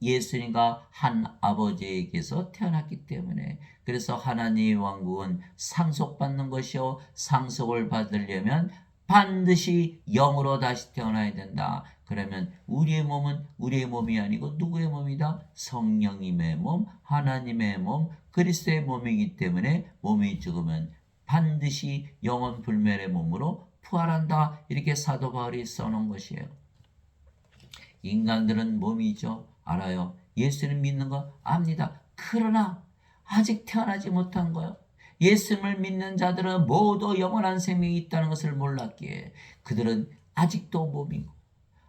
[SPEAKER 1] 예수님과 한 아버지에게서 태어났기 때문에. 그래서 하나님의 왕국은 상속받는 것이요 상속을 받으려면 반드시 영으로 다시 태어나야 된다. 그러면 우리의 몸은 우리의 몸이 아니고 누구의 몸이다? 성령님의 몸, 하나님의 몸, 그리스도의 몸이기 때문에 몸이 죽으면 반드시 영원 불멸의 몸으로 부활한다. 이렇게 사도 바울이 써놓은 것이에요. 인간들은 몸이죠. 알아요. 예수님 믿는 거 압니다. 그러나 아직 태어나지 못한 거예요. 예수님을 믿는 자들은 모두 영원한 생명이 있다는 것을 몰랐기에 그들은 아직도 몸이고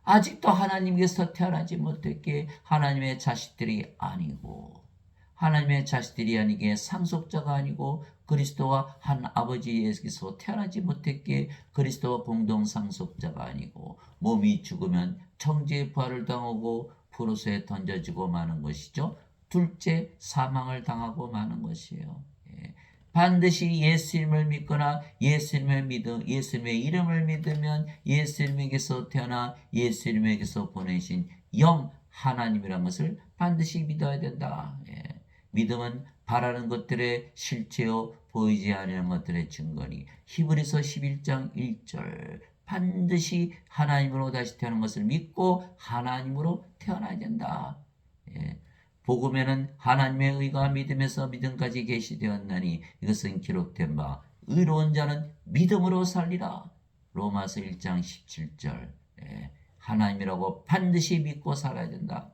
[SPEAKER 1] 아직도 하나님께서 태어나지 못했기에 하나님의 자식들이 아니고 하나님의 자식들이 아니기에 상속자가 아니고 그리스도와 한 아버지에게서 태어나지 못했기에 그리스도와 공동 상속자가 아니고 몸이 죽으면 천지의 부활을 당하고 푸르스에 던져지고 마는 것이죠. 둘째 사망을 당하고 마는 것이에요. 반드시 예수님을 믿거나 예수님의 이름을 믿으면 예수님에게서 태어나 예수님에게서 보내신 영 하나님이라는 것을 반드시 믿어야 된다. 믿음은 바라는 것들의 실체요 보이지 않는 것들의 증거니. 히브리서 11장 1절. 반드시 하나님으로 다시 태어난 것을 믿고 하나님으로 태어나야 된다. 복음에는 하나님의 의가 믿음에서 믿음까지 계시되었나니 이것은 기록된 바 의로운 자는 믿음으로 살리라. 로마서 1장 17절. 하나님이라고 반드시 믿고 살아야 된다.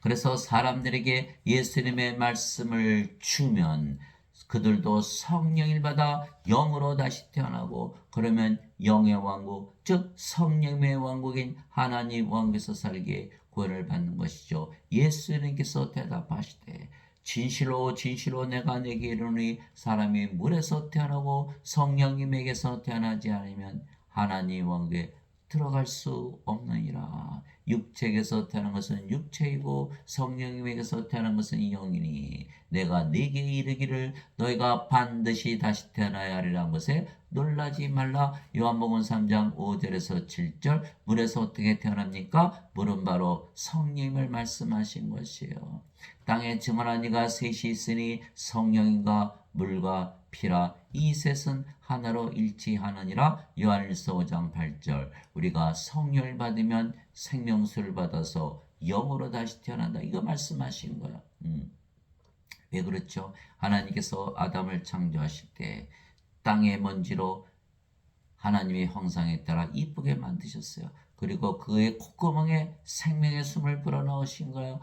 [SPEAKER 1] 그래서 사람들에게 예수님의 말씀을 주면 그들도 성령을 받아 영으로 다시 태어나고 그러면 영의 왕국 즉 성령의 왕국인 하나님 왕국에서 살게 구원을 받는 것이죠. 예수님께서 대답하시되 진실로 진실로 내가 내게 이르노니 사람이 물에서 태어나고 성령님에게서 태어나지 않으면 하나님 왕국에 들어갈 수 없느니라. 육체에게서 태어난 것은 육체이고 성령님에게서 태어난 것은 영이니 내가 네게 이르기를 너희가 반드시 다시 태어나야 하리라는 것에 놀라지 말라. 요한복음 3장 5절에서 7절 물에서 어떻게 태어납니까? 물은 바로 성령님을 말씀하신 것이에요. 땅에 증언한 이가 셋이 있으니 성령인가 물과 피라. 이 셋은 하나로 일치하느니라. 요한일서 5장 8절 우리가 성령을 받으면 생명수를 받아서 영으로 다시 태어난다. 이거 말씀하신 거야. 왜 그렇죠? 하나님께서 아담을 창조하실 때 땅의 먼지로 하나님의 형상에 따라 이쁘게 만드셨어요. 그리고 그의 콧구멍에 생명의 숨을 불어넣으신 거예요.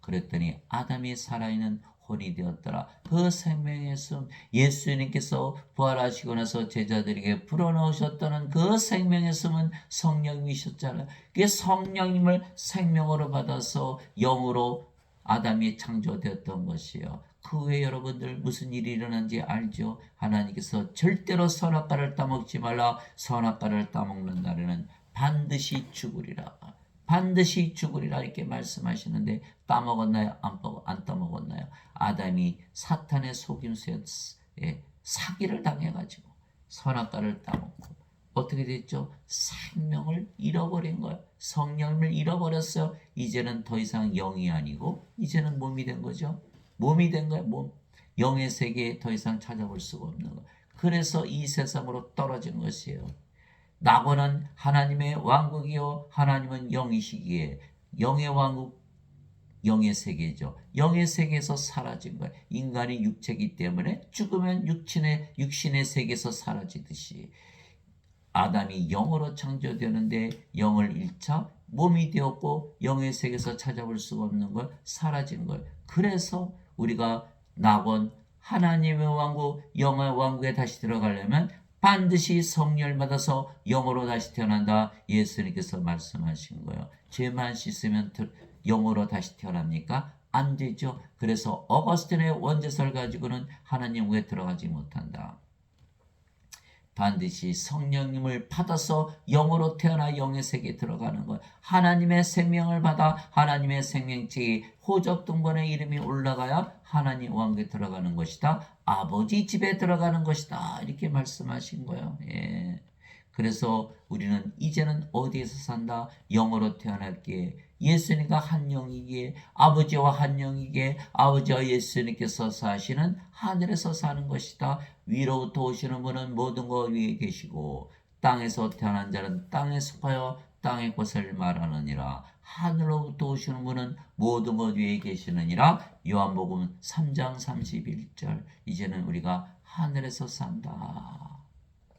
[SPEAKER 1] 그랬더니 아담이 살아있는 혼이 되었더라. 그 생명의 숨, 예수님께서 부활하시고 나서 제자들에게 불어넣으셨다는 그 생명의 숨은 성령님이셨잖아요. 그 성령님을 생명으로 받아서 영으로 아담이 창조되었던 것이요. 그 후에 여러분들 무슨 일이 일어난지 알죠? 하나님께서 절대로 선악과를 따먹지 말라. 선악과를 따먹는 날에는 반드시 죽으리라. 반드시 죽으리라 이렇게 말씀하시는데 따먹었나요? 안 따먹었나요? 아담이 사탄의 속임수에 사기를 당해가지고 선악과를 따먹고 어떻게 됐죠? 생명을 잃어버린 거예요. 성령을 잃어버렸어요. 이제는 더 이상 영이 아니고 이제는 몸이 된 거죠. 몸이 된 거예요. 몸. 영의 세계에 더 이상 찾아볼 수가 없는 거예요. 그래서 이 세상으로 떨어진 것이에요. 낙원은 하나님의 왕국이요 하나님은 영이시기에 영의 왕국 영의 세계죠. 영의 세계에서 사라진 거예요. 인간이 육체이기 때문에 죽으면 육신의 세계에서 사라지듯이 아담이 영으로 창조되는데 영을 잃자 몸이 되었고 영의 세계에서 찾아볼 수가 없는 걸 사라진 거예요. 그래서 우리가 낙원 하나님의 왕국 영의 왕국에 다시 들어가려면 반드시 성령을 받아서 영으로 다시 태어난다. 예수님께서 말씀하신 거예요. 죄만 씻으면 영으로 다시 태어납니까? 안 되죠. 그래서 어거스틴의 원죄설 가지고는 하나님 왕국에 들어가지 못한다. 반드시 성령님을 받아서 영으로 태어나 영의 세계에 들어가는 것. 하나님의 생명을 받아 하나님의 생명체에 호적등본의 이름이 올라가야 하나님 왕국에 들어가는 것이다. 아버지 집에 들어가는 것이다. 이렇게 말씀하신 거예요. 예. 그래서 우리는 이제는 어디에서 산다? 영으로 태어날게. 예수님과 한 영이기에 아버지와 한 영이기에 아버지와 예수님께서 사시는 하늘에서 사는 것이다. 위로부터 오시는 분은 모든 것 위에 계시고 땅에서 태어난 자는 땅에 속하여 땅의 것을 말하느니라. 하늘로부터 오시는 분은 모든 것 위에 계시느니라. 요한복음 3장 31절 이제는 우리가 하늘에서 산다.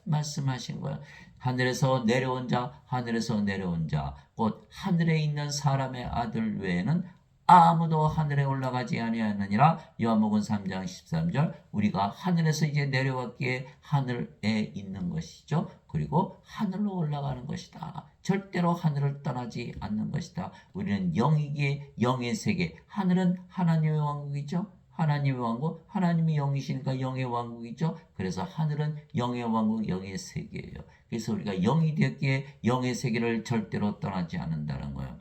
[SPEAKER 1] 말씀하신 거예요. 하늘에서 내려온 자, 하늘에서 내려온 자, 곧 하늘에 있는 사람의 아들 외에는 아무도 하늘에 올라가지 아니하느니라. 요한복음 3장 13절 우리가 하늘에서 이제 내려왔기에 하늘에 있는 것이죠. 그리고 하늘로 올라가는 것이다. 절대로 하늘을 떠나지 않는 것이다. 우리는 영이기에 영의 세계, 하늘은 하나님의 왕국이죠. 하나님의 왕국, 하나님이 영이시니까 영의 왕국이죠. 그래서 하늘은 영의 왕국, 영의 세계예요. 그래서 우리가 영이 되었기에 영의 세계를 절대로 떠나지 않는다는 거예요.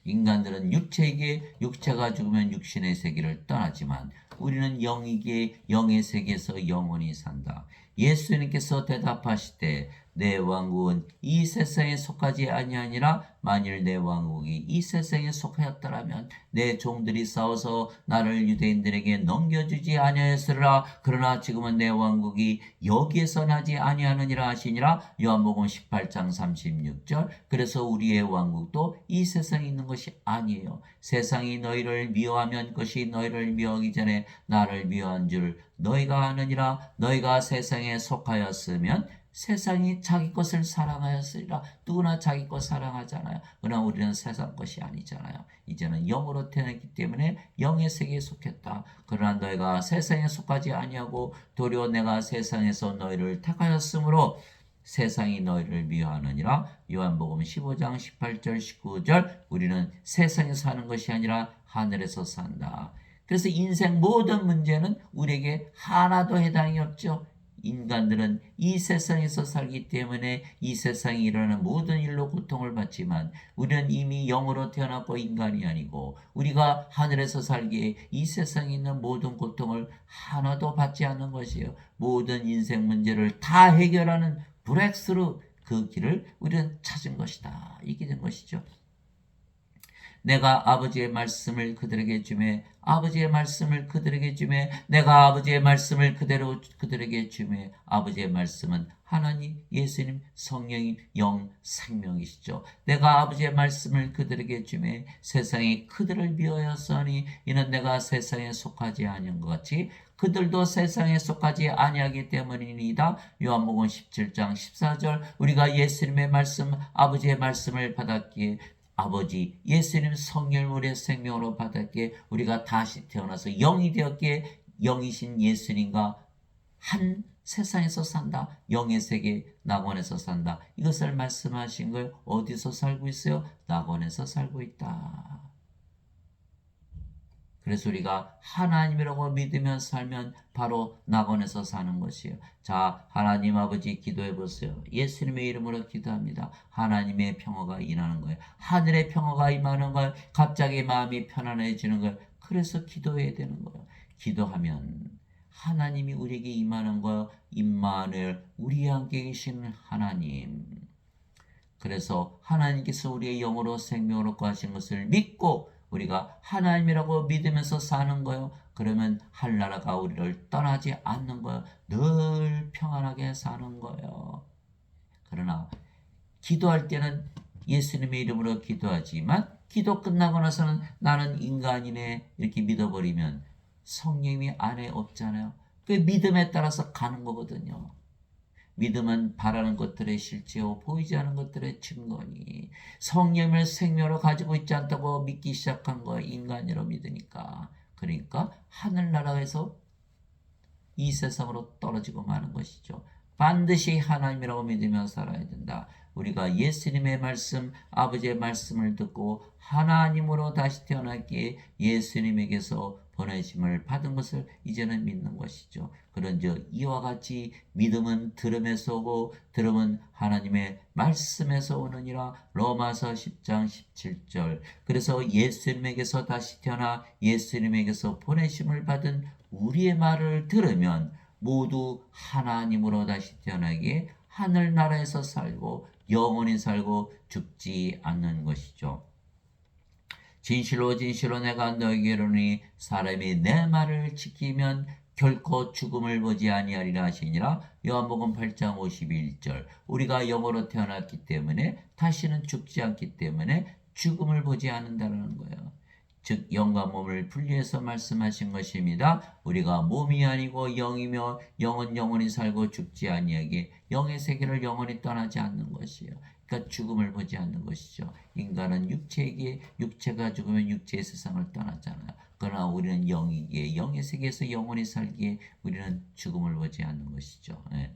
[SPEAKER 1] 인간들은 육체이기에 육체가 죽으면 육신의 세계를 떠나지만 우리는 영이기에 영의 세계에서 영원히 산다. 예수님께서 대답하시되 내 왕국은 이 세상에 속하지 아니하니라. 만일 내 왕국이 이 세상에 속하였더라면 내 종들이 싸워서 나를 유대인들에게 넘겨주지 아니하였으리라. 그러나 지금은 내 왕국이 여기에서 나지 아니하느니라 하시니라. 요한복음 18장 36절 그래서 우리의 왕국도 이 세상에 있는 것이 아니에요. 세상이 너희를 미워하면 그것이 너희를 미워하기 전에 나를 미워한 줄 너희가 아느니라. 너희가 세상에 속하였으면 세상이 자기 것을 사랑하였으리라. 누구나 자기 것 사랑하잖아요. 그러나 우리는 세상 것이 아니잖아요. 이제는 영으로 태어났기 때문에 영의 세계에 속했다. 그러나 너희가 세상에 속하지 아니하고 도리어 내가 세상에서 너희를 택하였으므로 세상이 너희를 미워하느니라. 요한복음 15장 18절 19절 우리는 세상에서 사는 것이 아니라 하늘에서 산다. 그래서 인생 모든 문제는 우리에게 하나도 해당이 없죠. 인간들은 이 세상에서 살기 때문에 이 세상에 일어나는 모든 일로 고통을 받지만 우리는 이미 영으로 태어났고 인간이 아니고 우리가 하늘에서 살기에 이 세상에 있는 모든 고통을 하나도 받지 않는 것이에요. 모든 인생 문제를 다 해결하는 브렉스루, 그 길을 우리는 찾은 것이다. 이게 된 것이죠. 내가 아버지의 말씀을 그들에게 주매 아버지의 말씀을 그들에게 주매 내가 아버지의 말씀을 그대로 그들에게 주매 아버지의 말씀은 하나님, 예수님, 성령님, 영, 생명이시죠. 내가 아버지의 말씀을 그들에게 주매 세상이 그들을 미워하였으니 이는 내가 세상에 속하지 아니한 것 같이 그들도 세상에 속하지 아니하기 때문이니이다. 요한복음 17장 14절. 우리가 예수님의 말씀, 아버지의 말씀을 받았기에 아버지 예수님 성령 우리의 생명으로 받았기에 우리가 다시 태어나서 영이 되었기에 영이신 예수님과 한 세상에서 산다. 영의 세계 낙원에서 산다. 이것을 말씀하신 거예요. 어디서 살고 있어요? 낙원에서 살고 있다. 그래서 우리가 하나님이라고 믿으며 살면 바로 낙원에서 사는 것이에요. 자, 하나님 아버지 기도해 보세요. 예수님의 이름으로 기도합니다. 하나님의 평화가 임하는 거예요. 하늘의 평화가 임하는 거예요. 갑자기 마음이 편안해지는 거예요. 그래서 기도해야 되는 거예요. 기도하면 하나님이 우리에게 임하는 거예요. 임마누엘, 우리 함께 계시는 하나님. 그래서 하나님께서 우리의 영으로 생명으로 하신 것을 믿고 우리가 하나님이라고 믿으면서 사는 거예요. 그러면 한나라가 우리를 떠나지 않는 거예요. 늘 평안하게 사는 거예요. 그러나 기도할 때는 예수님의 이름으로 기도하지만 기도 끝나고 나서는 나는 인간이네 이렇게 믿어버리면 성령이 안에 없잖아요. 그 믿음에 따라서 가는 거거든요. 믿음은 바라는 것들의 실제요 보이지 않는 것들의 증거니 성령을 생명으로 가지고 있지 않다고 믿기 시작한 거 인간으로 믿으니까 그러니까 하늘나라에서 이 세상으로 떨어지고 마는 것이죠. 반드시 하나님이라고 믿으며 살아야 된다. 우리가 예수님의 말씀, 아버지의 말씀을 듣고 하나님으로 다시 태어났기에 예수님에게서 보내심을 받은 것을 이제는 믿는 것이죠. 그런즉 이와 같이 믿음은 들음에서 오고 들음은 하나님의 말씀에서 오느니라. 로마서 10장 17절. 그래서 예수님에게서 다시 태어나 예수님에게서 보내심을 받은 우리의 말을 들으면 모두 하나님으로 다시 태어나기에 하늘나라에서 살고 영원히 살고 죽지 않는 것이죠. 진실로 진실로 내가 너에게 이르노니 사람이 내 말을 지키면 결코 죽음을 보지 아니하리라 하시니라. 요한복음 8장 51절. 우리가 영으로 태어났기 때문에 다시는 죽지 않기 때문에 죽음을 보지 않는다는 거예요. 즉 영과 몸을 분리해서 말씀하신 것입니다. 우리가 몸이 아니고 영이며 영은 영원히 살고 죽지 아니하기에 영의 세계를 영원히 떠나지 않는 것이에요. 그러니까 죽음을 보지 않는 것이죠. 인간은 육체이기에 육체가 죽으면 육체의 세상을 떠났잖아요. 그러나 우리는 영이기에 영의 세계에서 영원히 살기에 우리는 죽음을 보지 않는 것이죠. 예.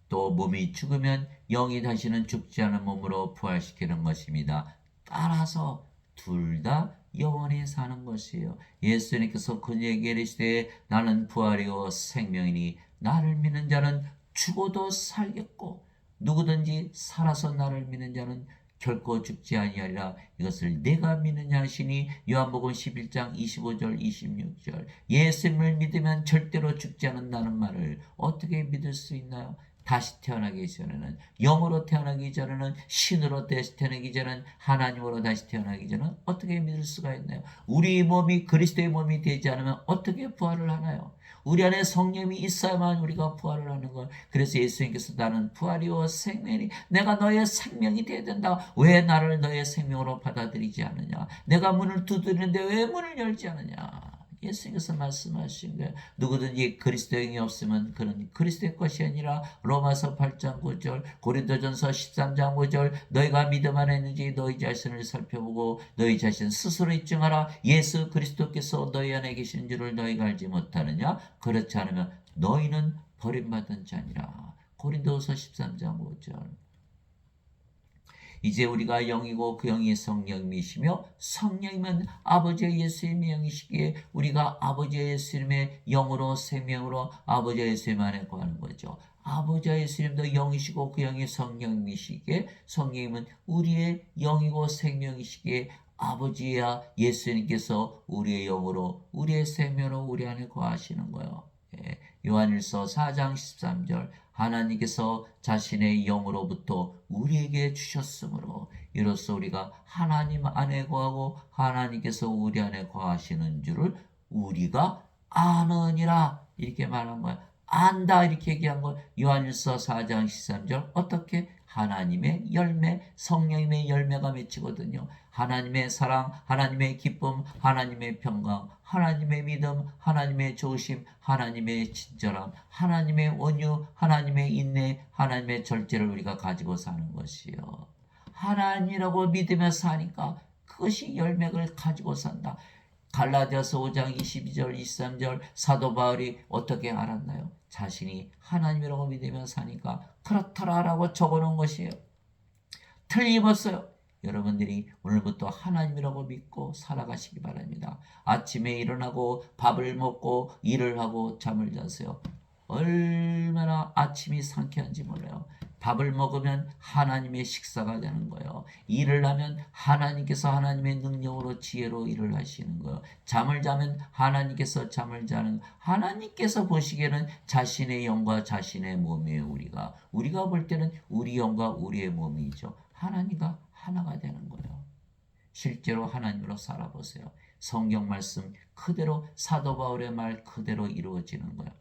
[SPEAKER 1] 또 몸이 죽으면 영이 다시는 죽지 않은 몸으로 부활시키는 것입니다. 따라서 둘 다 영원히 사는 것이에요. 예수님께서 그에게 이르시되 나는 부활이요 생명이니 나를 믿는 자는 죽어도 살겠고 누구든지 살아서 나를 믿는 자는 결코 죽지 아니하리라. 이것을 내가 믿느냐 하시니 요한복음 11장 25절 26절. 예수님을 믿으면 절대로 죽지 않는다는 말을 어떻게 믿을 수 있나요? 다시 태어나기 전에는 영으로 태어나기 전에는 신으로 다시 태어나기 전에는 하나님으로 다시 태어나기 전에는 어떻게 믿을 수가 있나요? 우리 몸이 그리스도의 몸이 되지 않으면 어떻게 부활을 하나요? 우리 안에 성령이 있어야만 우리가 부활을 하는 것. 그래서 예수님께서 나는 부활이요 생명이니 내가 너의 생명이 되어야 된다. 왜 나를 너의 생명으로 받아들이지 않느냐? 내가 문을 두드리는데 왜 문을 열지 않느냐? 예수님께서 말씀하신 거예요. 누구든지 그리스도의 영이 없으면 그는 그리스도의 것이 아니라. 로마서 8장 9절, 고린도전서 13장 5절. 너희가 믿음 안에 있는지 너희 자신을 살펴보고 너희 자신 스스로 입증하라. 예수 그리스도께서 너희 안에 계신 줄을 너희가 알지 못하느냐? 그렇지 않으면 너희는 버림받은 자니라. 고린도서 13장 5절. 이제 우리가 영이고 그 영이 성령이시며 성령이면 아버지 예수님의 영이시기에 우리가 아버지 예수님의 영으로 생명으로 아버지 예수님 안에 거하는 거죠. 아버지 예수님도 영이시고 그 영이 성령이시기에 성령님은 우리의 영이고 생명이시기에 아버지야 예수님께서 우리의 영으로 우리의 생명으로 우리 안에 거하시는 거예요. 예, 요한일서 4장 13절 하나님께서 자신의 영으로부터 우리에게 주셨으므로 이로써 우리가 하나님 안에 거하고 하나님께서 우리 안에 거하시는 줄을 우리가 아느니라 이렇게 말한 거야. 안다 이렇게 얘기한 거. 요한일서 4장 13절 어떻게? 하나님의 열매, 성령님의 열매가 맺히거든요. 하나님의 사랑, 하나님의 기쁨, 하나님의 평강, 하나님의 믿음, 하나님의 조심, 하나님의 친절함, 하나님의 온유, 하나님의 인내, 하나님의 절제를 우리가 가지고 사는 것이요. 하나님이라고 믿으며 사니까 그것이 열매를 가지고 산다. 갈라디아서 5장 22절 23절 사도 바울이 어떻게 알았나요? 자신이 하나님이라고 믿으며 사니까 그렇더라라고 적어놓은 것이에요. 틀림없어요. 여러분들이 오늘부터 하나님이라고 믿고 살아가시기 바랍니다. 아침에 일어나고 밥을 먹고 일을 하고 잠을 자세요. 얼마나 아침이 상쾌한지 몰라요. 밥을 먹으면 하나님의 식사가 되는 거예요. 일을 하면 하나님께서 하나님의 능력으로 지혜로 일을 하시는 거예요. 잠을 자면 하나님께서 잠을 자는 하나님께서 보시기에는 자신의 영과 자신의 몸이에요. 우리가 볼 때는 우리 영과 우리의 몸이죠. 하나님과 하나가 되는 거예요. 실제로 하나님으로 살아보세요. 성경 말씀 그대로 사도 바울의 말 그대로 이루어지는 거예요.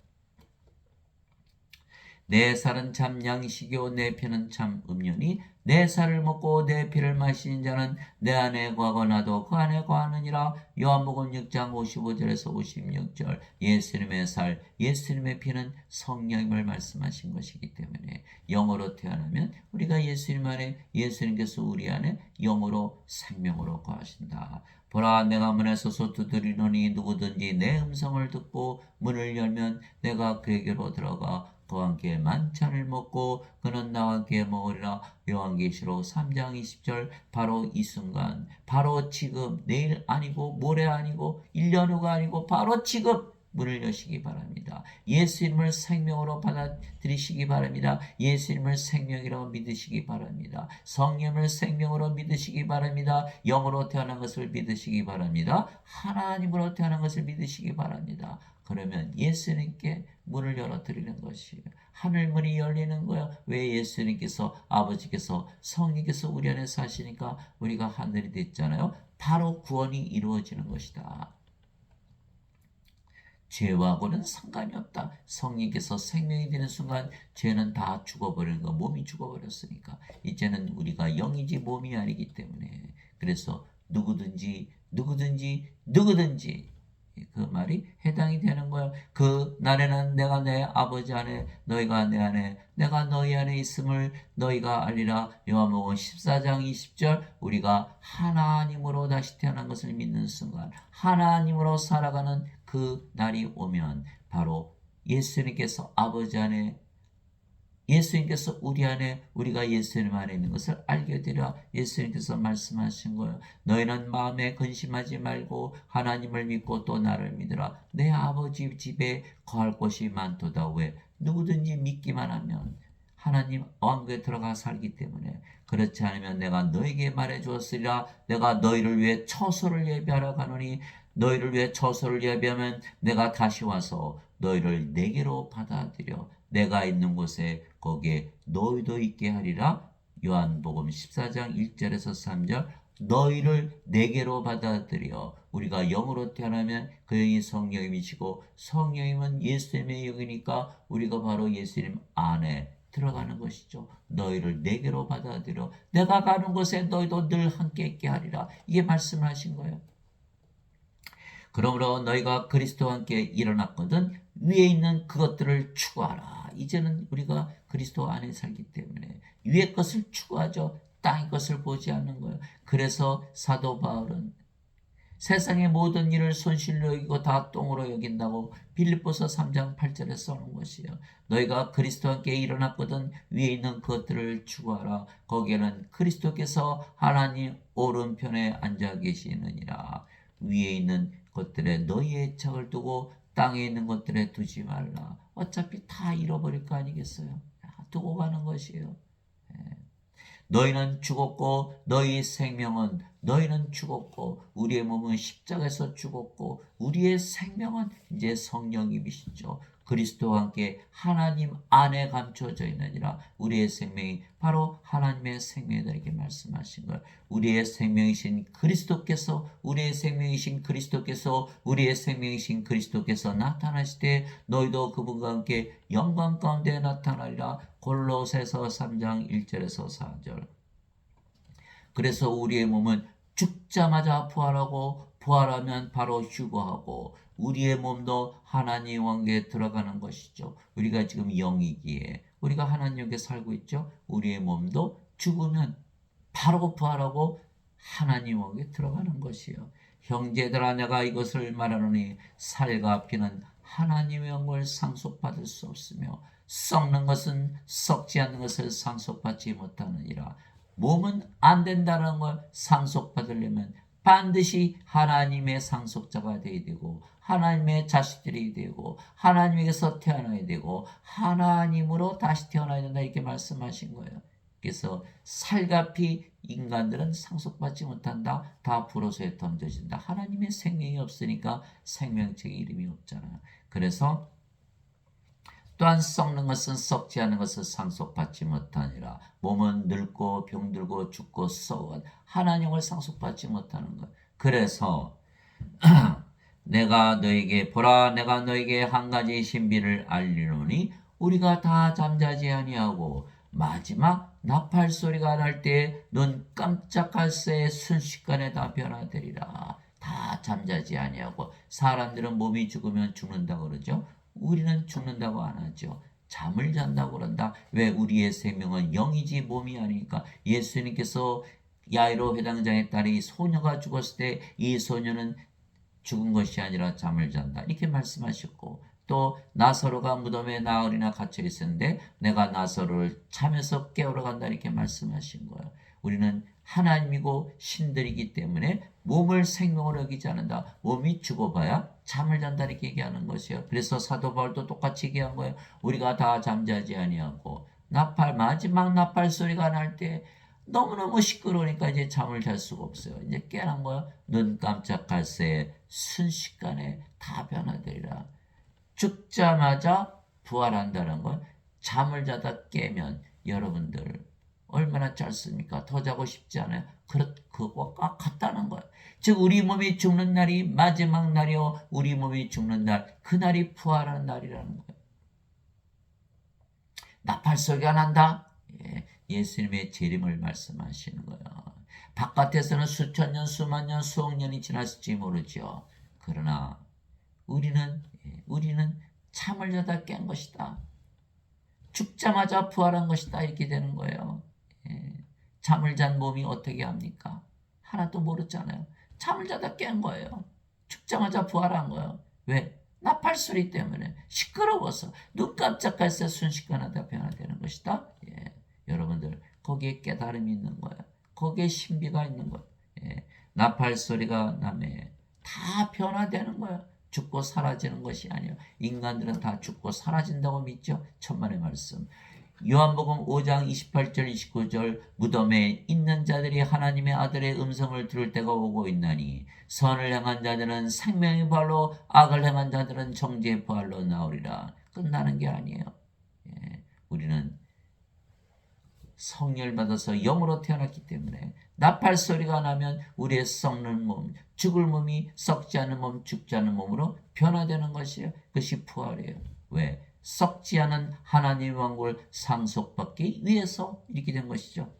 [SPEAKER 1] 내 살은 참 양식이요 내 피는 참 음료니 내 살을 먹고 내 피를 마시는 자는 내 안에 거하고 나도 그 안에 거하느니라. 요한복음 6장 55절에서 56절 예수님의 살, 예수님의 피는 성령님을 말씀하신 것이기 때문에 영으로 태어나면 우리가 예수님 안에 예수님께서 우리 안에 영으로 생명으로 거하신다. 보라 내가 문에 서서 두드리노니 누구든지 내 음성을 듣고 문을 열면 내가 그에게로 들어가 그와 함께 만찬을 먹고 그는 나와 함께 먹으리라. 요한계시록 3장 20절 바로 이 순간 바로 지금 내일 아니고 모레 아니고 1년 후가 아니고 바로 지금 문을 여시기 바랍니다. 예수님을 생명으로 받아들이시기 바랍니다. 예수님을 생명이라고 믿으시기 바랍니다. 성령을 생명으로 믿으시기 바랍니다. 영으로 태어난 것을 믿으시기 바랍니다. 하나님으로 태어난 것을 믿으시기 바랍니다. 그러면 예수님께 문을 열어드리는 것이에요. 하늘문이 열리는 거예요. 왜? 예수님께서 아버지께서 성령께서 우리 안에 사시니까 우리가 하늘이 됐잖아요. 바로 구원이 이루어지는 것이다. 죄와고는 상관이 없다. 성령께서 생명이 되는 순간 죄는 다 죽어버리는 거. 몸이 죽어버렸으니까 이제는 우리가 영이지 몸이 아니기 때문에 그래서 누구든지 그 말이 해당이 되는 거예요. 그 날에는 내가 내 아버지 안에 너희가 내 안에 내가 너희 안에 있음을 너희가 알리라. 요한복음 14장 20절 우리가 하나님으로 다시 태어난 것을 믿는 순간 하나님으로 살아가는 그 날이 오면 바로 예수님께서 아버지 안에 예수님께서 우리 안에 우리가 예수님 안에 있는 것을 알게 되리라. 예수님께서 말씀하신 거예요. 너희는 마음에 근심하지 말고 하나님을 믿고 또 나를 믿으라. 내 아버지 집에 거할 곳이 많도다. 왜? 누구든지 믿기만 하면 하나님 왕국에 들어가 살기 때문에 그렇지 않으면 내가 너에게 말해 주었으리라. 내가 너희를 위해 처소를 예비하러 가노니 너희를 위해 처소를 예비하면 내가 다시 와서 너희를 내게로 받아들여 내가 있는 곳에 거기에 너희도 있게 하리라. 요한복음 14장 1절에서 3절 너희를 내게로 받아들여 우리가 영으로 태어나면 그 영이 성령님이시고 성령님은 예수님의 영이니까 우리가 바로 예수님 안에 들어가는 것이죠. 너희를 내게로 받아들여 내가 가는 곳에 너희도 늘 함께 있게 하리라. 이게 말씀을 하신 거예요. 그러므로 너희가 그리스도와 함께 일어났거든 위에 있는 그것들을 추구하라. 이제는 우리가 그리스도 안에 살기 때문에 위의 것을 추구하죠. 땅의 것을 보지 않는 거예요. 그래서 사도 바울은 세상의 모든 일을 손실로 여기고 다 똥으로 여긴다고 빌립보서 3장 8절에 써놓은 것이요. 너희가 그리스도와 함께 일어났거든 위에 있는 것들을 추구하라. 거기에는 그리스도께서 하나님 오른편에 앉아 계시느니라. 위에 있는 것들에 너희의 애착을 두고 땅에 있는 것들에 두지 말라. 어차피 다 잃어버릴 거 아니겠어요. 두고 가는 것이에요. 너희는 죽었고 너희는 죽었고 우리의 몸은 십자가에서 죽었고 우리의 생명은 이제 성령님이시죠. 그리스도와 함께 하나님 안에 감춰져 있느니라. 우리의 생명이 바로 하나님의 생명이다 이렇게 말씀하신 거예요. 우리의 생명이신 그리스도께서 나타나실 때 너희도 그분과 함께 영광 가운데 나타나리라. 골로새서 3장 1절에서 4절. 그래서 우리의 몸은 죽자마자 부활하고 부활하면 바로 휴거하고 우리의 몸도 하나님 왕국에 들어가는 것이죠. 우리가 지금 영이기에 우리가 하나님께 살고 있죠. 우리의 몸도 죽으면 바로 부활하고 하나님 왕국에 들어가는 것이요. 형제들아 내가 이것을 말하노니 살과 피는 하나님의 영광을 상속받을 수 없으며 썩는 것은 썩지 않는 것을 상속받지 못하느니라. 몸은 안 된다는 걸 상속받으려면 반드시 하나님의 상속자가 되어야 되고 하나님의 자식들이 되고 하나님에게서 태어나야 되고 하나님으로 다시 태어나야 된다 이렇게 말씀하신 거예요. 그래서 살과 피 인간들은 상속받지 못한다. 다 불호소에 던져진다. 하나님의 생명이 없으니까 생명책의 이름이 없잖아요. 그래서 또한 썩는 것은 썩지 않은 것을 상속받지 못하니라. 몸은 늙고 병들고 죽고 썩은 하나님을 상속받지 못하는 것. 그래서 내가 너에게 한 가지 신비를 알리노니 우리가 다 잠자지 아니하고 마지막 나팔 소리가 날 때 눈 깜짝할 새에 순식간에 다 변화되리라. 다 잠자지 아니하고 사람들은 몸이 죽으면 죽는다 그러죠. 우리는 죽는다고 안 하죠. 잠을 잔다고 그런다. 왜? 우리의 생명은 영이지 몸이 아니니까. 예수님께서 야이로 회당장의 딸이 소녀가 죽었을 때 이 소녀는 죽은 것이 아니라 잠을 잔다 이렇게 말씀하셨고, 또 나사로가 무덤에 나흘이나 갇혀 있었는데 내가 나사로를 잠에서 깨우러 간다 이렇게 말씀하신 거예요. 우리는 하나님이고 신들이기 때문에 몸을 생명으로 여기지 않는다. 몸이 죽어봐야 잠을 잔다 이렇게 얘기하는 것이에요. 그래서 사도 바울도 똑같이 얘기한 거예요. 우리가 다 잠자지 아니하고 마지막 나팔 소리가 날 때 너무너무 시끄러우니까 이제 잠을 잘 수가 없어요. 이제 깨난 거예요. 눈 깜짝할 새에 순식간에 다 변화되리라. 죽자마자 부활한다는 건 잠을 자다 깨면 여러분들 얼마나 짧습니까? 더 자고 싶지 않아요? 그것과 같다는 거예요. 즉 우리 몸이 죽는 날이 마지막 날이요. 우리 몸이 죽는 날, 그날이 부활하는 날이라는 거예요. 나팔 소리가 난다. 예수님의 재림을 말씀하시는 거예요. 바깥에서는 수천 년, 수만 년, 수억 년이 지났을지 모르죠. 그러나 우리는 잠을 자다 깬 것이다. 죽자마자 부활한 것이다. 이렇게 되는 거예요. 잠을 잔 몸이 어떻게 합니까? 하나도 모르잖아요. 잠을 자다 깬 거예요. 죽자마자 부활한 거예요. 왜? 나팔 소리 때문에 시끄러워서 눈 깜짝할 새 순식간에 다 변화되는 것이다. 여러분들 거기에 깨달음이 있는 거예요. 거기에 신비가 있는 거예요. 나팔 소리가 나면 다 변화되는 거예요. 죽고 사라지는 것이 아니에요. 인간들은 다 죽고 사라진다고 믿죠. 천만의 말씀. 요한복음 5장 28절 29절 무덤에 있는 자들이 하나님의 아들의 음성을 들을 때가 오고 있나니 선을 행한 자들은 생명의 부활로 악을 행한 자들은 정죄의 부활로 나오리라. 끝나는 게 아니에요. 우리는 성령을 받아서 영으로 태어났기 때문에 나팔 소리가 나면 우리의 썩는 몸, 죽을 몸이 썩지 않은 몸, 죽지 않은 몸으로 변화되는 것이에요. 그것이 부활이에요. 왜? 썩지 않은 하나님의 왕국을 상속받기 위해서 이렇게 된 것이죠.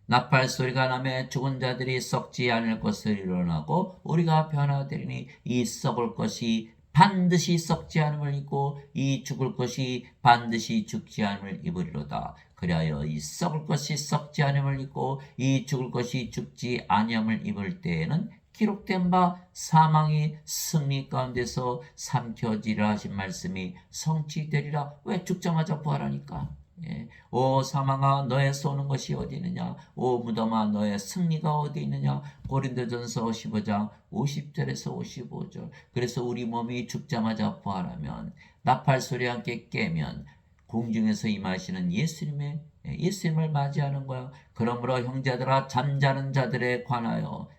[SPEAKER 1] 나팔 소리가 나면 죽은 자들이 썩지 않을 것을 일어나고 우리가 변화되리니 이 썩을 것이 반드시 썩지 않음을 입고 이 죽을 것이 반드시 죽지 않음을 입으리로다. 그리하여 이 썩을 것이 썩지 않음을 입고 이 죽을 것이 죽지 아니함을 입을 때에는 기록된 바 사망이 승리 가운데서 삼켜지라 하신 말씀이 성취되리라. 왜? 죽자마자 부활하니까. 예. 오 사망아 너의 쏘는 것이 어디 있느냐, 오 무덤아 너의 승리가 어디 있느냐. 고린도전서 15장 50절에서 55절. 그래서 우리 몸이 죽자마자 부활하면 나팔 소리와 함께 깨면 공중에서 임하시는 예수님을 맞이하는 거야. 그러므로 형제들아 잠자는 자들에 관하여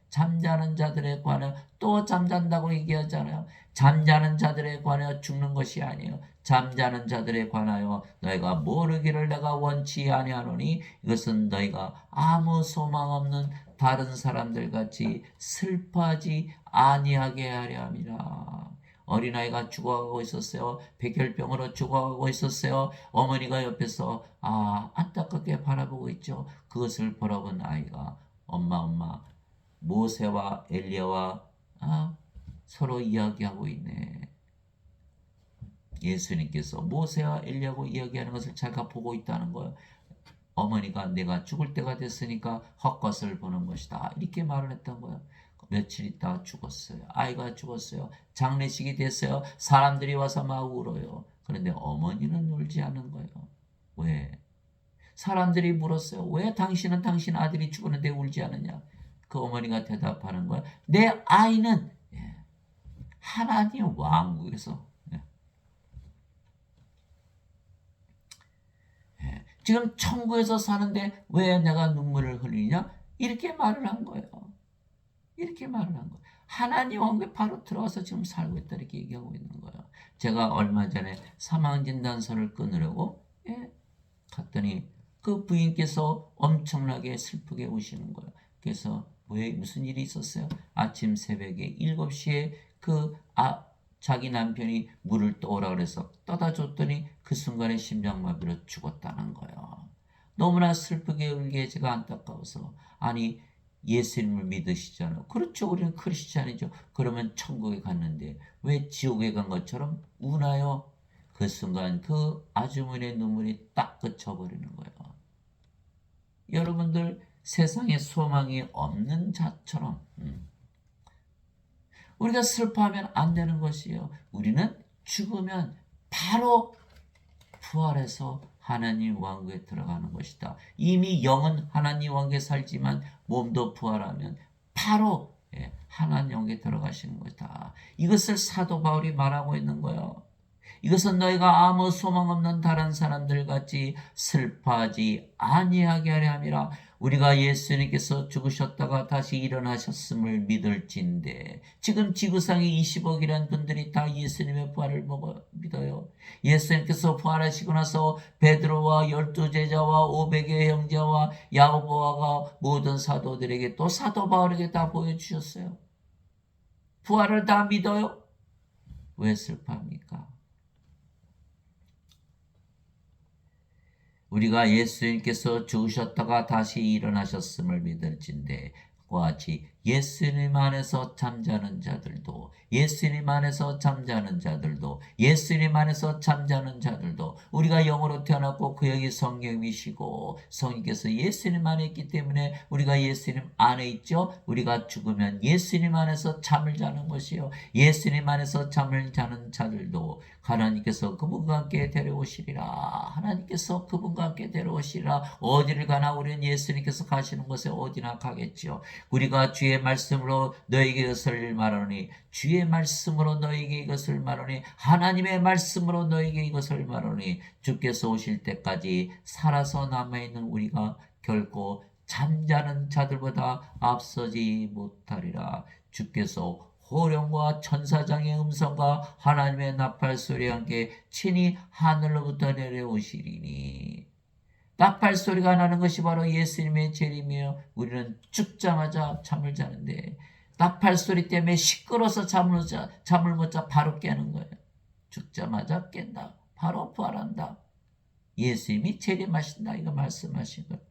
[SPEAKER 1] 또 잠잔다고 얘기하잖아요. 잠자는 자들에 관하여 죽는 것이 아니에요. 잠자는 자들에 관하여 너희가 모르기를 내가 원치 아니하노니 이것은 너희가 아무 소망 없는 다른 사람들 같이 슬퍼하지 아니하게 하려 함이라. 어린아이가 죽어가고 있었어요. 백혈병으로 죽어가고 있었어요. 어머니가 옆에서 안타깝게 바라보고 있죠. 그것을 바라본 아이가 엄마 모세와 엘리야와 서로 이야기하고 있네. 예수님께서 모세와 엘리야하고 이야기하는 것을 자기가 보고 있다는 거예요. 어머니가 내가 죽을 때가 됐으니까 헛것을 보는 것이다. 이렇게 말을 했던 거예요. 며칠 있다가 죽었어요. 아이가 죽었어요. 장례식이 됐어요. 사람들이 와서 막 울어요. 그런데 어머니는 울지 않은 거예요. 왜? 사람들이 물었어요. 왜 당신은 당신 아들이 죽었는데 울지 않느냐? 그 어머니가 대답하는 거예요. 내 아이는 하나님 왕국에서 지금 천국에서 사는데 왜 내가 눈물을 흘리냐? 이렇게 말을 한 거예요. 이렇게 말을 한 거예요. 하나님 왕국에 바로 들어와서 지금 살고 있다 이렇게 얘기하고 있는 거예요. 제가 얼마 전에 사망진단서를 끊으려고 갔더니 그 부인께서 엄청나게 슬프게 우시는 거예요. 그래서 왜 무슨 일이 있었어요? 아침 새벽에 7시에 자기 남편이 물을 떠오라 그래서 떠다 줬더니 그 순간에 심장마비로 죽었다는 거예요. 너무나 슬프게 울게 제가 안타까워서 아니 예수님을 믿으시잖아요. 그렇죠. 우리는 크리스찬이죠. 그러면 천국에 갔는데 왜 지옥에 간 것처럼 우나요? 그 순간 그 아주머니의 눈물이 딱 그쳐버리는 거예요. 여러분들 세상에 소망이 없는 자처럼 우리가 슬퍼하면 안 되는 것이에요. 우리는 죽으면 바로 부활해서 하나님 왕국에 들어가는 것이다. 이미 영은 하나님 왕국에 살지만 몸도 부활하면 바로 하나님 왕국에 들어가시는 것이다. 이것을 사도 바울이 말하고 있는 거예요. 이것은 너희가 아무 소망 없는 다른 사람들 같이 슬퍼하지 아니하게 하려 함이라. 우리가 예수님께서 죽으셨다가 다시 일어나셨음을 믿을진데 지금 지구상에 20억이라는 분들이 다 예수님의 부활을 믿어요. 예수님께서 부활하시고 나서 베드로와 12제자와 500의 형제와 야고보와 모든 사도들에게 또 사도 바울에게 다 보여주셨어요. 부활을 다 믿어요. 왜 슬퍼합니까? 우리가 예수님께서 죽으셨다가 다시 일어나셨음을 믿을진데 그와 같이 예수님 안에서 잠자는 자들도 우리가 영으로 태어났고 그 영이 성령이시고 성령께서 예수님 안에 있기 때문에 우리가 예수님 안에 있죠. 우리가 죽으면 예수님 안에서 잠을 자는 것이요. 예수님 안에서 잠을 자는 자들도 하나님께서 그분과 함께 데려오시리라. 어디를 가나 우리는 예수님께서 가시는 곳에 어디나 가겠지요. 우리가 주의 말씀으로 너에게 이것을 말하노니 하나님의 말씀으로 너에게 이것을 말하노니 주께서 오실 때까지 살아서 남아있는 우리가 결코 잠자는 자들보다 앞서지 못하리라. 주께서 호령과 천사장의 음성과 하나님의 나팔 소리와 함께 친히 하늘로부터 내려오시리니. 나팔 소리가 나는 것이 바로 예수님의 재림이에요. 우리는 죽자마자 잠을 자는데 나팔 소리 때문에 시끄러워서 잠을 못 자 바로 깨는 거예요. 죽자마자 깬다. 바로 부활한다. 예수님이 재림하신다. 이거 말씀하신 거예요.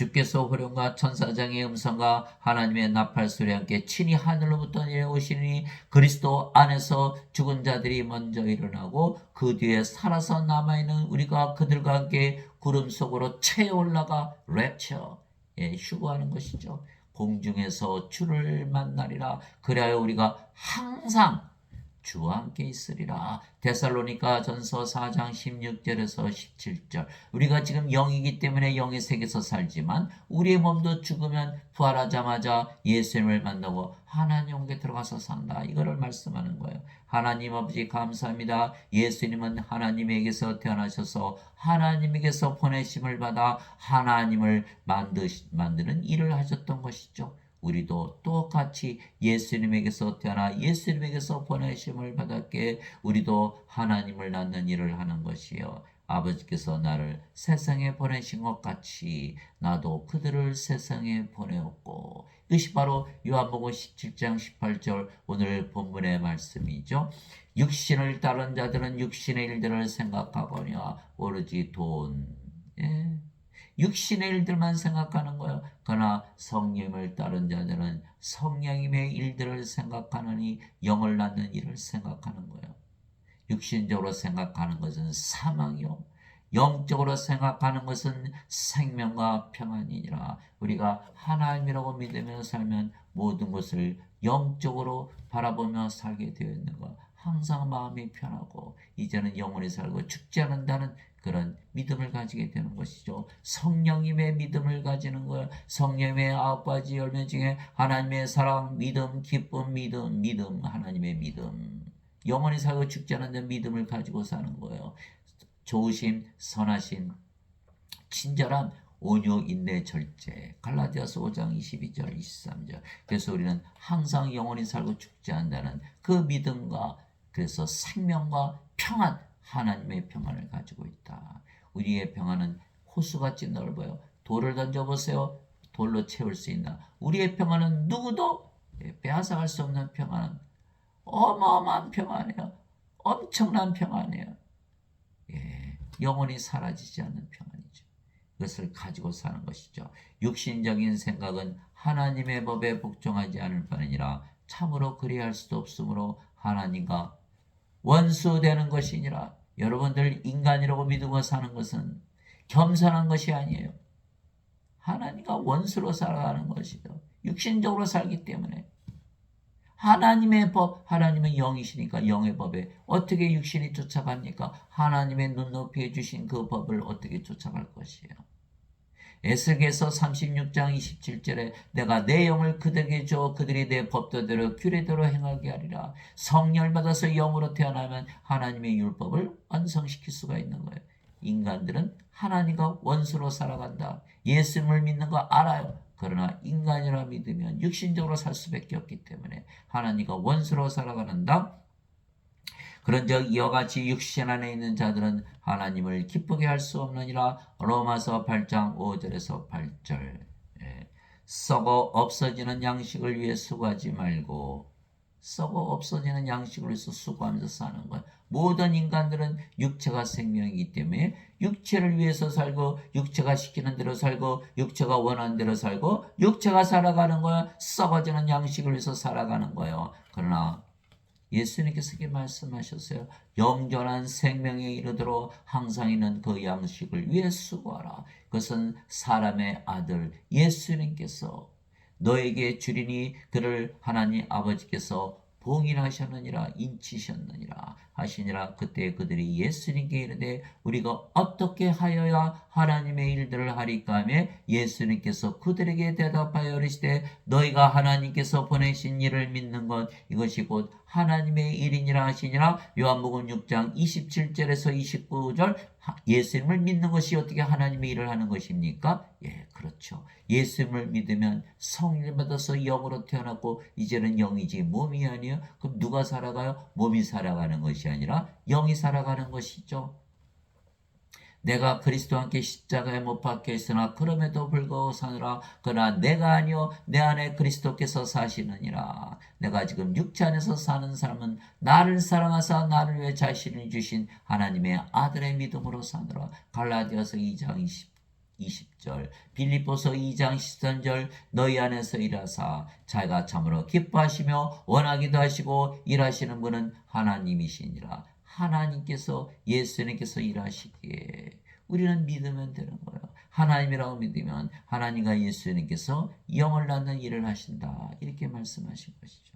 [SPEAKER 1] 주께서 호령과 천사장의 음성과 하나님의 나팔 소리와 함께 친히 하늘로부터 내려오시니 그리스도 안에서 죽은 자들이 먼저 일어나고 그 뒤에 살아서 남아있는 우리가 그들과 함께 구름 속으로 채 올라가 랩처, 휴거하는 것이죠. 공중에서 주를 만나리라. 그래야 우리가 항상 주와 함께 있으리라. 데살로니가 전서 4장 16절에서 17절. 우리가 지금 영이기 때문에 영의 세계에서 살지만 우리의 몸도 죽으면 부활하자마자 예수님을 만나고 하나님께 들어가서 산다. 이거를 말씀하는 거예요. 하나님 아버지 감사합니다. 예수님은 하나님에게서 태어나셔서 하나님에게서 보내심을 받아 하나님을 만드는 일을 하셨던 것이죠. 우리도 똑같이 예수님에게서 태어나 예수님에게서 보내심을 받았기에 우리도 하나님을 낳는 일을 하는 것이요. 아버지께서 나를 세상에 보내신 것 같이 나도 그들을 세상에 보내었고, 이것이 바로 요한복음 17장 18절 오늘 본문의 말씀이죠. 육신을 따른 자들은 육신의 일들을 생각하거니와 오로지 돈, 육신의 일들만 생각하는 거예요. 그러나 성령을 따른 자들은 성령님의 일들을 생각하느니 영을 낳는 일을 생각하는 거예요. 육신적으로 생각하는 것은 사망이요, 영적으로 생각하는 것은 생명과 평안이니라. 우리가 하나님이라고 믿으며 살면 모든 것을 영적으로 바라보며 살게 되어 있는 것, 항상 마음이 편하고 이제는 영원히 살고 죽지 않는다는 그런 믿음을 가지게 되는 것이죠. 성령님의 믿음을 가지는 거예요. 성령님의 9가지 열매 중에 하나님의 사랑, 믿음, 기쁨, 믿음, 하나님의 믿음. 영원히 살고 죽지 않는 믿음을 가지고 사는 거예요. 좋으심, 선하심, 친절함, 온유, 인내, 절제. 갈라디아서 5장 22절, 23절. 그래서 우리는 항상 영원히 살고 죽지 않는다는 그 믿음과 그래서 생명과 평안, 하나님의 평안을 가지고 있다. 우리의 평안은 호수같이 넓어요. 돌을 던져보세요. 돌로 채울 수 있나? 우리의 평안은 누구도 빼앗아갈 수 없는 평안. 어마어마한 평안이에요. 엄청난 평안이에요. 영원히 사라지지 않는 평안이죠. 그것을 가지고 사는 것이죠. 육신적인 생각은 하나님의 법에 복종하지 않을 뿐이니라 참으로 그리할 수도 없으므로 하나님과 원수되는 것이니라. 여러분들 인간이라고 믿고 사는 것은 겸손한 것이 아니에요. 하나님과 원수로 살아가는 것이죠. 육신적으로 살기 때문에. 하나님의 법, 하나님은 영이시니까 영의 법에 어떻게 육신이 쫓아갑니까? 하나님의 눈높이에 주신 그 법을 어떻게 쫓아갈 것이에요. 에스겔서 36장 27절에 내가 내 영을 그들에게 줘 그들이 내 법도대로 규례대로 행하게 하리라. 성령을 받아서 영으로 태어나면 하나님의 율법을 완성시킬 수가 있는 거예요. 인간들은 하나님과 원수로 살아간다. 예수님을 믿는 거 알아요. 그러나 인간이라 믿으면 육신적으로 살 수밖에 없기 때문에 하나님과 원수로 살아가는다. 그런즉 이와 같이 육신 안에 있는 자들은 하나님을 기쁘게 할 수 없느니라. 로마서 8장 5절에서 8절. 썩어 없어지는 양식을 위해 수고하지 말고 썩어 없어지는 양식을 위해서 수고하면서 사는 거예요. 모든 인간들은 육체가 생명이기 때문에 육체를 위해서 살고 육체가 시키는 대로 살고 육체가 원하는 대로 살고 육체가 살아가는 거예요. 썩어지는 양식을 위해서 살아가는 거예요. 그러나 예수님께서 이렇게 말씀하셨어요. 영존한 생명에 이르도록 항상 있는 그 양식을 위해 수고하라. 그것은 사람의 아들 예수님께서 너에게 주리니 그를 하나님 아버지께서 봉인하셨느니라 인치셨느니라 하시니라. 그때 그들이 예수님께 이르되 우리가 어떻게 하여야 하나님의 일들을 하리까 하며 예수님께서 그들에게 대답하여 이르시되 너희가 하나님께서 보내신 일을 믿는 것 이것이 곧 하나님의 일이니라 하시니라. 요한복음 6장 27절에서 29절. 예수님을 믿는 것이 어떻게 하나님의 일을 하는 것입니까? 그렇죠. 예수님을 믿으면 성령을 받아서 영으로 태어났고 이제는 영이지 몸이 아니에요. 그럼 누가 살아가요? 몸이 살아가는 것이 아니라 영이 살아가는 것이죠. 내가 그리스도와 함께 십자가에 못 박혀 있으나 그럼에도 불구하고 사느라. 그러나 내가 아니요 내 안에 그리스도께서 사시느니라. 내가 지금 육체 안에서 사는 사람은 나를 사랑하사 나를 위해 자신을 주신 하나님의 아들의 믿음으로 사느라. 갈라디아서 2장 20절, 빌립보서 2장 13절, 너희 안에서 일하사 자기가 참으로 기뻐하시며 원하기도 하시고 일하시는 분은 하나님이시니라. 하나님께서, 예수님께서 일하시기에 우리는 믿으면 되는 거예요. 하나님이라고 믿으면 하나님과 예수님께서 영을 낳는 일을 하신다, 이렇게 말씀하신 것이죠.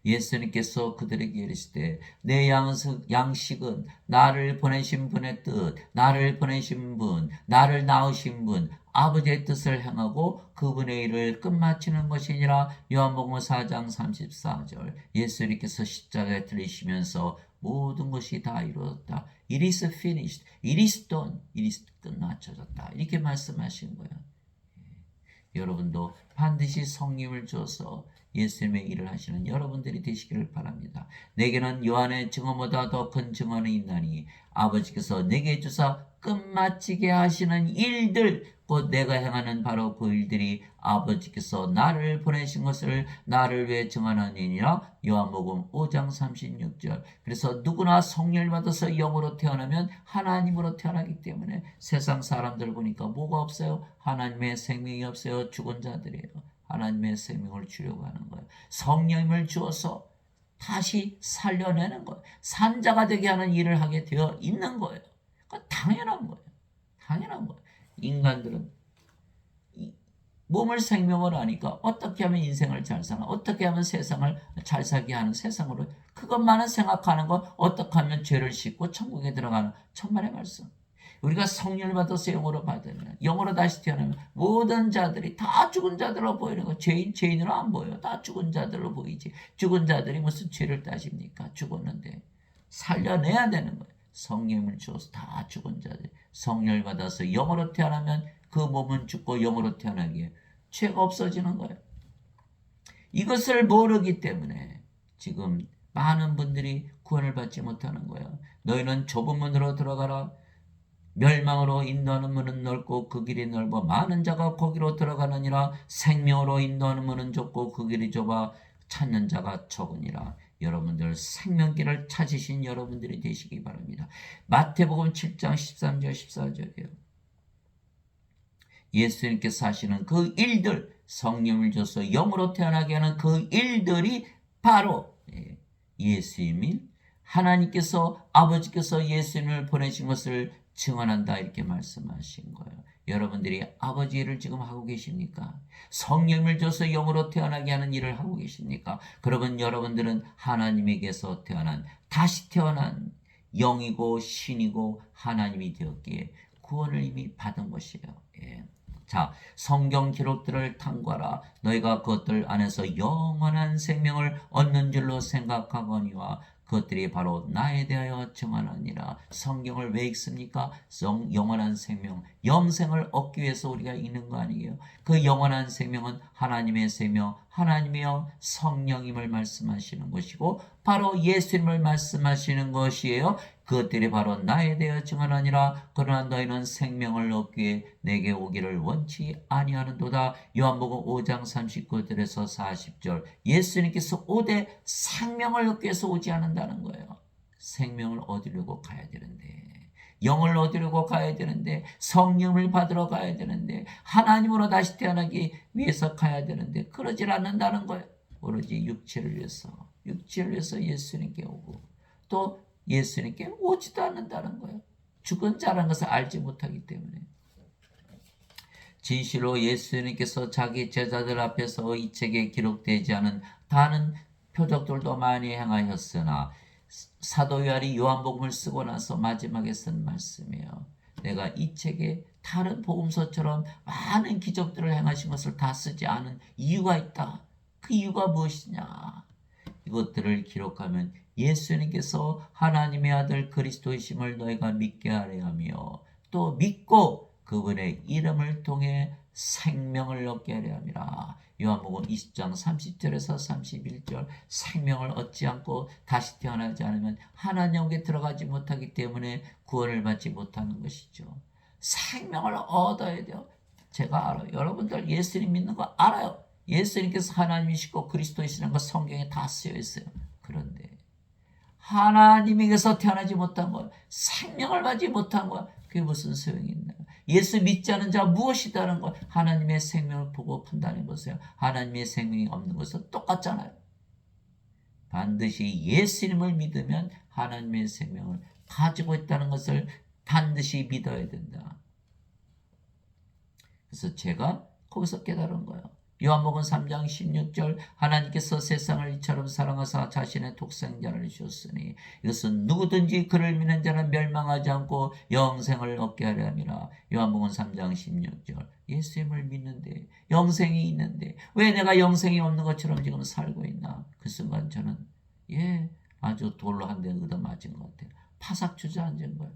[SPEAKER 1] 예수님께서 그들에게 이르시되 내 양식은 나를 보내신 분의 뜻, 나를 보내신 분, 나를 낳으신 분, 아버지의 뜻을 행하고 그분의 일을 끝마치는 것이니라. 요한복음 4장 34절. 예수님께서 십자가에 들리시면서 모든 것이 다 이루어졌다. It is finished. It is done. It is 끝마쳐졌다, 이렇게 말씀하신 거예요. 여러분도 반드시 성령을 주어서 예수님의 일을 하시는 여러분들이 되시기를 바랍니다. 내게는 요한의 증언보다 더 큰 증언이 있나니 아버지께서 내게 주사 끝마치게 하시는 일들, 곧 내가 행하는 바로 그 일들이 아버지께서 나를 보내신 것을 나를 위해 증언하니라. 요한복음 5장 36절. 그래서 누구나 성령을 받아서 영으로 태어나면 하나님으로 태어나기 때문에 세상 사람들 보니까 뭐가 없어요? 하나님의 생명이 없어요. 죽은 자들이에요. 하나님의 생명을 주려고 하는 거예요. 성령을 주어서 다시 살려내는 거예요. 산자가 되게 하는 일을 하게 되어 있는 거예요. 그러니까 당연한 거예요. 당연한 거예요. 인간들은 몸을 생명으로 하니까 어떻게 하면 인생을 잘 사나, 어떻게 하면 세상을 잘 살게 하는, 세상으로 그것만은 생각하는 거, 어떻게 하면 죄를 씻고 천국에 들어가는, 천만의 말씀. 우리가 성령을 받아서 영으로 받으면, 영으로 다시 태어나면 모든 자들이 다 죽은 자들로 보이는 거. 죄인으로 안 보여요. 다 죽은 자들로 보이지. 죽은 자들이 무슨 죄를 따집니까? 죽었는데 살려내야 되는 거예요. 성령을 주어서 다 죽은 자들, 성령을 받아서 영으로 태어나면 그 몸은 죽고 영으로 태어나기에 죄가 없어지는 거예요. 이것을 모르기 때문에 지금 많은 분들이 구원을 받지 못하는 거예요. 너희는 좁은 문으로 들어가라. 멸망으로 인도하는 문은 넓고 그 길이 넓어 많은 자가 거기로 들어가느니라. 생명으로 인도하는 문은 좁고 그 길이 좁아 찾는 자가 적으니라. 여러분들 생명길을 찾으신 여러분들이 되시기 바랍니다. 마태복음 7장 13절 14절이에요. 예수님께서 하시는 그 일들, 성령을 줘서 영으로 태어나게 하는 그 일들이 바로 예수님이, 하나님께서, 아버지께서 예수님을 보내신 것을 증언한다, 이렇게 말씀하신 거예요. 여러분들이 아버지 일을 지금 하고 계십니까? 성령을 줘서 영으로 태어나게 하는 일을 하고 계십니까? 그러면 여러분들은 하나님에게서 태어난, 다시 태어난 영이고 신이고 하나님이 되었기에 구원을 이미 받은 것이에요. 예. 자, 성경 기록들을 탐구하라. 너희가 그것들 안에서 영원한 생명을 얻는 줄로 생각하거니와 그것들이 바로 나에 대하여 증언하니라. 성경을 왜 읽습니까? 영원한 생명, 영생을 얻기 위해서 우리가 읽는 거 아니에요? 그 영원한 생명은 하나님의 생명, 하나님이여 성령임을 말씀하시는 것이고 바로 예수님을 말씀하시는 것이에요. 그것들이 바로 나에 대하여 증언하니라. 그러나 너희는 생명을 얻기 위해 내게 오기를 원치 아니하는도다. 요한복음 5장 39절에서 40절. 예수님께서 오되 생명을 얻기 위해서 오지 않는다는 거예요. 생명을 얻으려고 가야 되는데, 영을 얻으려고 가야 되는데, 성령을 받으러 가야 되는데, 하나님으로 다시 태어나기 위해서 가야 되는데 그러질 않는다는 거예요. 오로지 육체를 위해서 예수님께 오고 또 예수님께 오지도 않는다는 거예요. 죽은 자라는 것을 알지 못하기 때문에. 진실로 예수님께서 자기 제자들 앞에서 이 책에 기록되지 않은 다른 표적들도 많이 행하였으나 사도 요한이 요한복음을 쓰고 나서 마지막에 쓴 말씀이에요. 내가 이 책에 다른 복음서처럼 많은 기적들을 행하신 것을 다 쓰지 않은 이유가 있다. 그 이유가 무엇이냐? 이것들을 기록하면 예수님께서 하나님의 아들 그리스도이심을 너희가 믿게 하려 하며 또 믿고 그분의 이름을 통해 생명을 얻게 하려 함이라. 요한복음 20장 30절에서 31절. 생명을 얻지 않고 다시 태어나지 않으면 하나님께 들어가지 못하기 때문에 구원을 받지 못하는 것이죠. 생명을 얻어야 돼요. 제가 알아요. 여러분들 예수님 믿는 거 알아요. 예수님께서 하나님이시고 그리스도이시는 거 성경에 다 쓰여 있어요. 그런데 하나님에게서 태어나지 못한 거, 생명을 받지 못한 거, 그게 무슨 소용이 있나요? 예수 믿지 않은 자 무엇이다는 걸 하나님의 생명을 보고 판단해 보세요. 하나님의 생명이 없는 것은 똑같잖아요. 반드시 예수님을 믿으면 하나님의 생명을 가지고 있다는 것을 반드시 믿어야 된다. 그래서 제가 거기서 깨달은 거예요. 요한복음 3장 16절 하나님께서 세상을 이처럼 사랑하사 자신의 독생자를 주셨으니 이것은 누구든지 그를 믿는 자는 멸망하지 않고 영생을 얻게 하려 함이라. 요한복음 3장 16절 예수님을 믿는데 영생이 있는데 왜 내가 영생이 없는 것처럼 지금 살고 있나. 그 순간 저는 아주 돌로 한 대 얻어맞은 것 같아요. 파삭 주저앉은 거예요.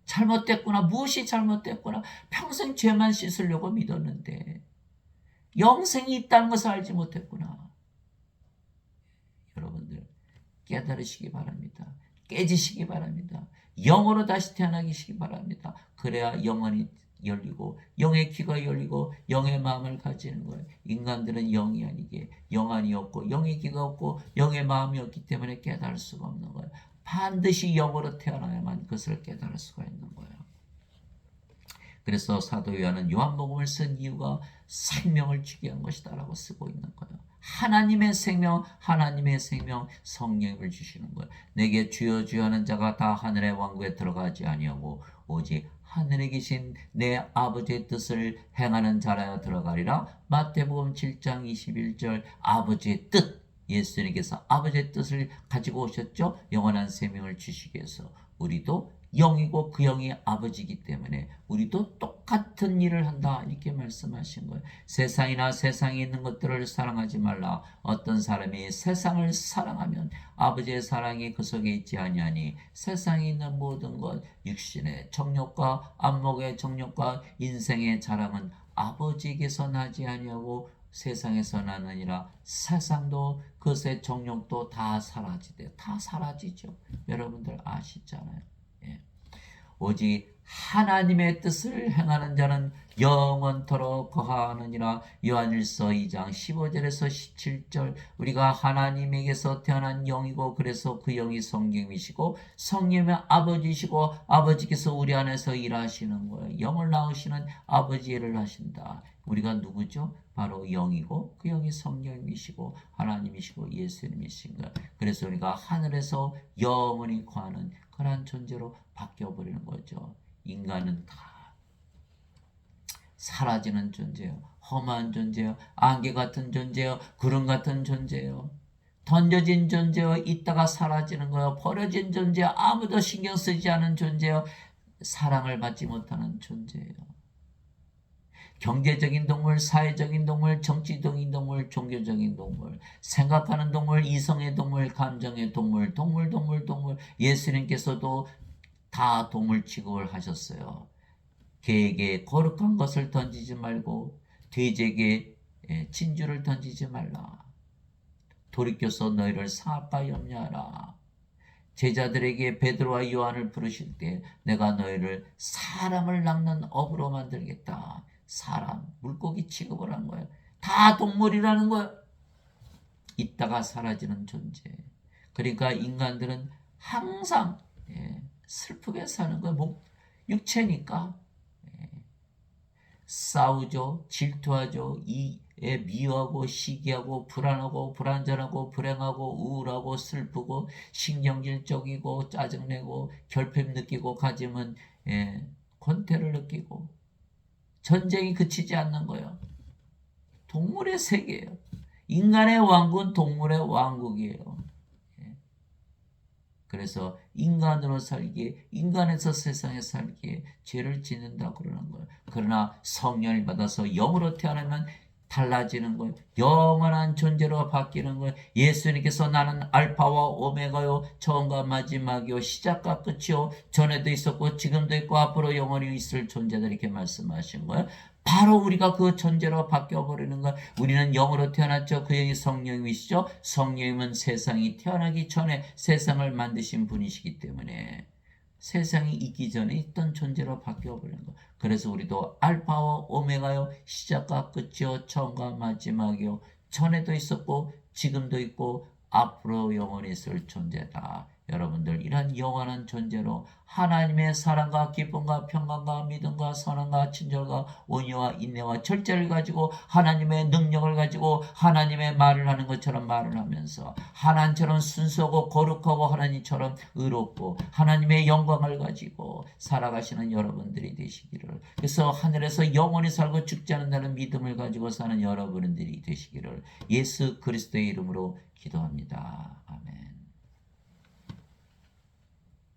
[SPEAKER 1] 잘못됐구나. 무엇이 잘못됐구나. 평생 죄만 씻으려고 믿었는데 영생이 있다는 것을 알지 못했구나. 여러분들 깨달으시기 바랍니다. 깨지시기 바랍니다. 영으로 다시 태어나시기 바랍니다. 그래야 영혼이 열리고 영의 귀가 열리고 영의 마음을 가지는 거예요. 인간들은 영이 아니게 영안이 없고 영의 귀가 없고 영의 마음이 없기 때문에 깨달을 수가 없는 거예요. 반드시 영으로 태어나야만 그것을 깨달을 수가 있는 거예요. 그래서 사도 요한은 요한복음을 쓴 이유가 생명을 주기 위한 것이다 라고 쓰고 있는 거예요. 하나님의 생명, 하나님의 생명, 성령을 주시는 거예요. 내게 주여 주여 하는 자가 다 하늘의 왕국에 들어가지 아니하고 오직 하늘에 계신 내 아버지의 뜻을 행하는 자라야 들어가리라. 마태복음 7장 21절 아버지의 뜻, 예수님께서 아버지의 뜻을 가지고 오셨죠. 영원한 생명을 주시기 위해서 우리도 영이고 그 영이 아버지이기 때문에 우리도 똑같은 일을 한다 이렇게 말씀하신 거예요. 세상이나 세상에 있는 것들을 사랑하지 말라. 어떤 사람이 세상을 사랑하면 아버지의 사랑이 그 속에 있지 아니하니 세상에 있는 모든 것 육신의 정욕과 안목의 정욕과 인생의 자랑은 아버지에게서 나지 아니하고 세상에서 나느니라. 세상도 그것의 정욕도 다 사라지대. 다 사라지죠. 여러분들 아시잖아요. 오직 하나님의 뜻을 행하는 자는 영원토록 거하느니라. 요한일서 2장 15절에서 17절 우리가 하나님에게서 태어난 영이고 그래서 그 영이 성령이시고 성령의 아버지시고 아버지께서 우리 안에서 일하시는 거예요. 영을 낳으시는 아버지 일을 하신다. 우리가 누구죠? 바로 영이고 그 영이 성령이시고 하나님이시고 예수님이신 거예요. 그래서 우리가 하늘에서 영원히 거하는 그러한 존재로 바뀌어버리는 거죠. 인간은 다 사라지는 존재예요. 험한 존재예요. 안개 같은 존재예요. 구름 같은 존재예요. 던져진 존재예요. 있다가 사라지는 거예요. 버려진 존재예요. 아무도 신경 쓰지 않은 존재예요. 사랑을 받지 못하는 존재예요. 경제적인 동물, 사회적인 동물, 정치적인 동물, 종교적인 동물, 생각하는 동물, 이성의 동물, 감정의 동물, 동물. 예수님께서도 다 동물 취급을 하셨어요. 개에게 거룩한 것을 던지지 말고 돼지에게 진주를 던지지 말라. 돌이켜서 너희를 사악과 염려하라. 제자들에게 베드로와 요한을 부르실 때 내가 너희를 사람을 낚는 어부로 만들겠다. 사람, 물고기 취급을 한 거예요. 다 동물이라는 거예요. 있다가 사라지는 존재. 그러니까 인간들은 항상 슬프게 사는 거예요. 육체니까 싸우죠, 질투하죠, 미워하고 시기하고 불안하고 불안전하고 불행하고 우울하고 슬프고 신경질적이고 짜증내고 결핍 느끼고 가지면 권태를 느끼고 전쟁이 그치지 않는 거예요. 동물의 세계예요. 인간의 왕국은 동물의 왕국이에요. 그래서 인간으로 살기에 인간에서 세상에 살기에 죄를 짓는다 그러는 거예요. 그러나 성령을 받아서 영으로 태어나면 달라지는 거예요. 영원한 존재로 바뀌는 거예요. 예수님께서 나는 알파와 오메가요 처음과 마지막이요 시작과 끝이요 전에도 있었고 지금도 있고 앞으로 영원히 있을 존재다 이렇게 말씀하신 거예요. 바로 우리가 그 존재로 바뀌어버리는 거예요. 우리는 영으로 태어났죠. 그 영이 성령이시죠. 성령님은 세상이 태어나기 전에 세상을 만드신 분이시기 때문에 세상이 있기 전에 있던 존재로 바뀌어버리는 거예요. 그래서 우리도 알파와 오메가요 시작과 끝이요 처음과 마지막이요 전에도 있었고 지금도 있고 앞으로 영원히 있을 존재다. 여러분들 이런 영원한 존재로 하나님의 사랑과 기쁨과 평강과 믿음과 선함과 친절과 온유와 인내와 절제를 가지고 하나님의 능력을 가지고 하나님의 말을 하는 것처럼 말을 하면서 하나님처럼 순수하고 거룩하고 하나님처럼 의롭고 하나님의 영광을 가지고 살아가시는 여러분들이 되시기를, 그래서 하늘에서 영원히 살고 죽지 않는다는 믿음을 가지고 사는 여러분들이 되시기를 예수 그리스도의 이름으로 기도합니다. 아멘.